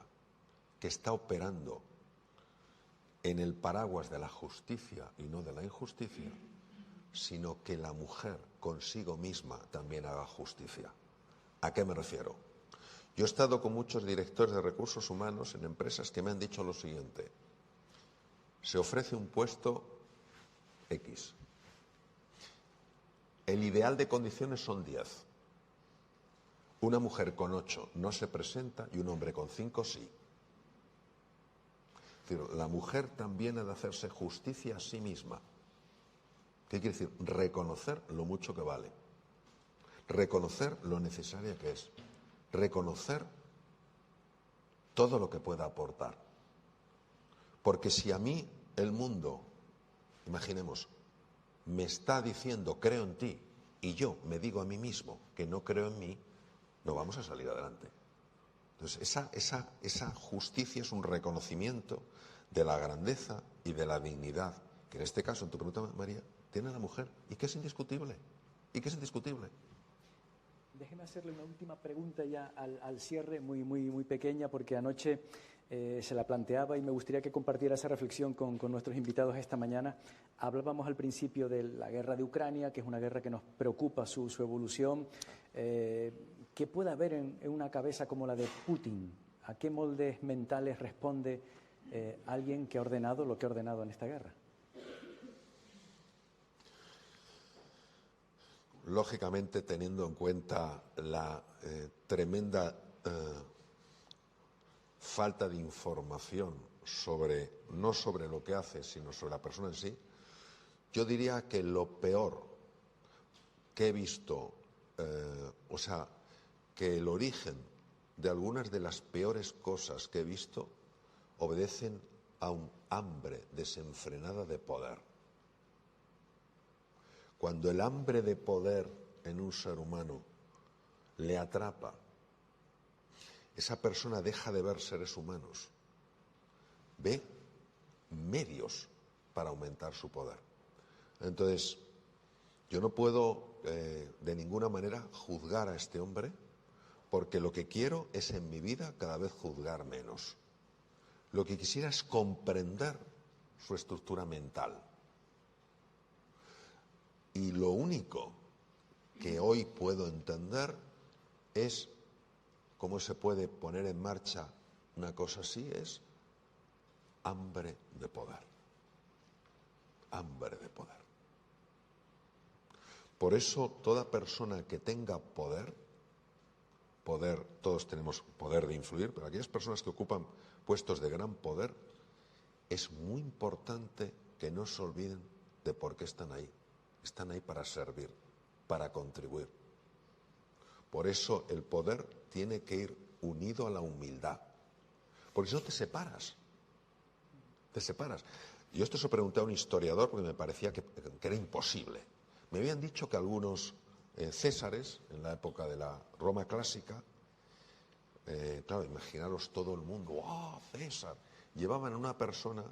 B: que está operando en el paraguas de la justicia y no de la injusticia, sino que la mujer consigo misma también haga justicia. ¿A qué me refiero? Yo he estado con muchos directores de recursos humanos en empresas que me han dicho lo siguiente: se ofrece un puesto X. El ideal de condiciones son 10. Una mujer con 8 no se presenta y un hombre con 5 sí. Es decir, la mujer también ha de hacerse justicia a sí misma. ¿Qué quiere decir? Reconocer lo mucho que vale. Reconocer lo necesaria que es. Reconocer todo lo que pueda aportar. Porque si a mí el mundo, imaginemos, me está diciendo creo en ti y yo me digo a mí mismo que no creo en mí, no vamos a salir adelante. Entonces esa justicia es un reconocimiento de la grandeza y de la dignidad que en este caso, en tu pregunta, María, tiene la mujer y que es indiscutible. ¿Y qué es indiscutible?
C: Déjeme hacerle una última pregunta ya al cierre, muy pequeña, porque anoche se la planteaba y me gustaría que compartiera esa reflexión con nuestros invitados esta mañana. Hablábamos al principio de la guerra de Ucrania, que es una guerra que nos preocupa su evolución. ¿Qué puede haber en una cabeza como la de Putin? ¿A qué moldes mentales responde alguien que ha ordenado lo que ha ordenado en esta guerra?
B: Lógicamente, teniendo en cuenta la tremenda falta de información no sobre lo que hace, sino sobre la persona en sí, yo diría que lo peor que he visto, que el origen de algunas de las peores cosas que he visto obedecen a un hambre desenfrenada de poder. Cuando el hambre de poder en un ser humano le atrapa, esa persona deja de ver seres humanos, ve medios para aumentar su poder. Entonces, yo no puedo de ninguna manera juzgar a este hombre, porque lo que quiero es en mi vida cada vez juzgar menos. Lo que quisiera es comprender su estructura mental. Y lo único que hoy puedo entender es cómo se puede poner en marcha una cosa así, es hambre de poder. Hambre de poder. Por eso toda persona que tenga poder, todos tenemos poder de influir, pero aquellas personas que ocupan puestos de gran poder, es muy importante que no se olviden de por qué están ahí. Están ahí para servir, para contribuir. Por eso el poder tiene que ir unido a la humildad, porque si no te separas. Te separas. Yo esto se lo pregunté a un historiador porque me parecía que era imposible. Me habían dicho que algunos césares, en la época de la Roma clásica, claro, imaginaros todo el mundo, ¡oh, César! Llevaban a una persona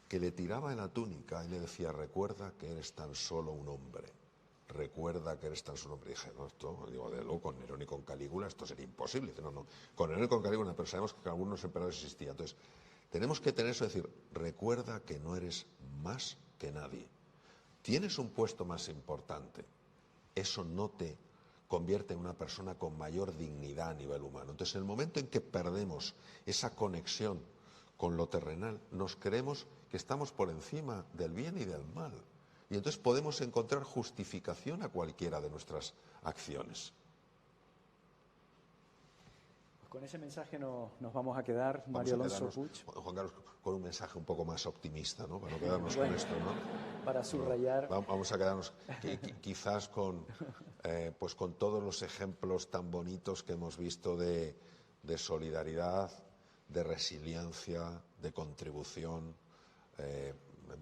B: que le tiraba en la túnica y le decía, recuerda que eres tan solo un hombre. Recuerda que eres tan solo un hombre. Y dije, no, esto, digo, de luego, con Nerón y con Calígula esto sería imposible. Dice, no, con Nerón y con Calígula, pero sabemos que algunos emperadores existían. Entonces, tenemos que tener eso, decir, recuerda que no eres más que nadie. Tienes un puesto más importante, eso no te convierte en una persona con mayor dignidad a nivel humano. Entonces, en el momento en que perdemos esa conexión con lo terrenal, nos creemos que estamos por encima del bien y del mal. Y entonces podemos encontrar justificación a cualquiera de nuestras acciones.
C: Con ese mensaje nos vamos a quedar, Mario Alonso Puig.
B: Juan Carlos, con un mensaje un poco más optimista, ¿no? Para no quedarnos con esto, ¿no?
C: Para subrayar.
B: Vamos a quedarnos quizás pues con todos los ejemplos tan bonitos que hemos visto de solidaridad, de resiliencia, de contribución.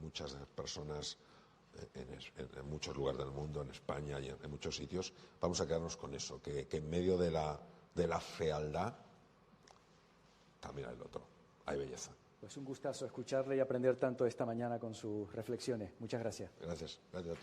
B: Muchas personas en muchos lugares del mundo, en España y en muchos sitios, vamos a quedarnos con eso, que en medio de la fealdad también hay el otro, hay belleza.
C: Pues un gustazo escucharle y aprender tanto esta mañana con sus reflexiones. Muchas gracias.
B: Gracias a todos.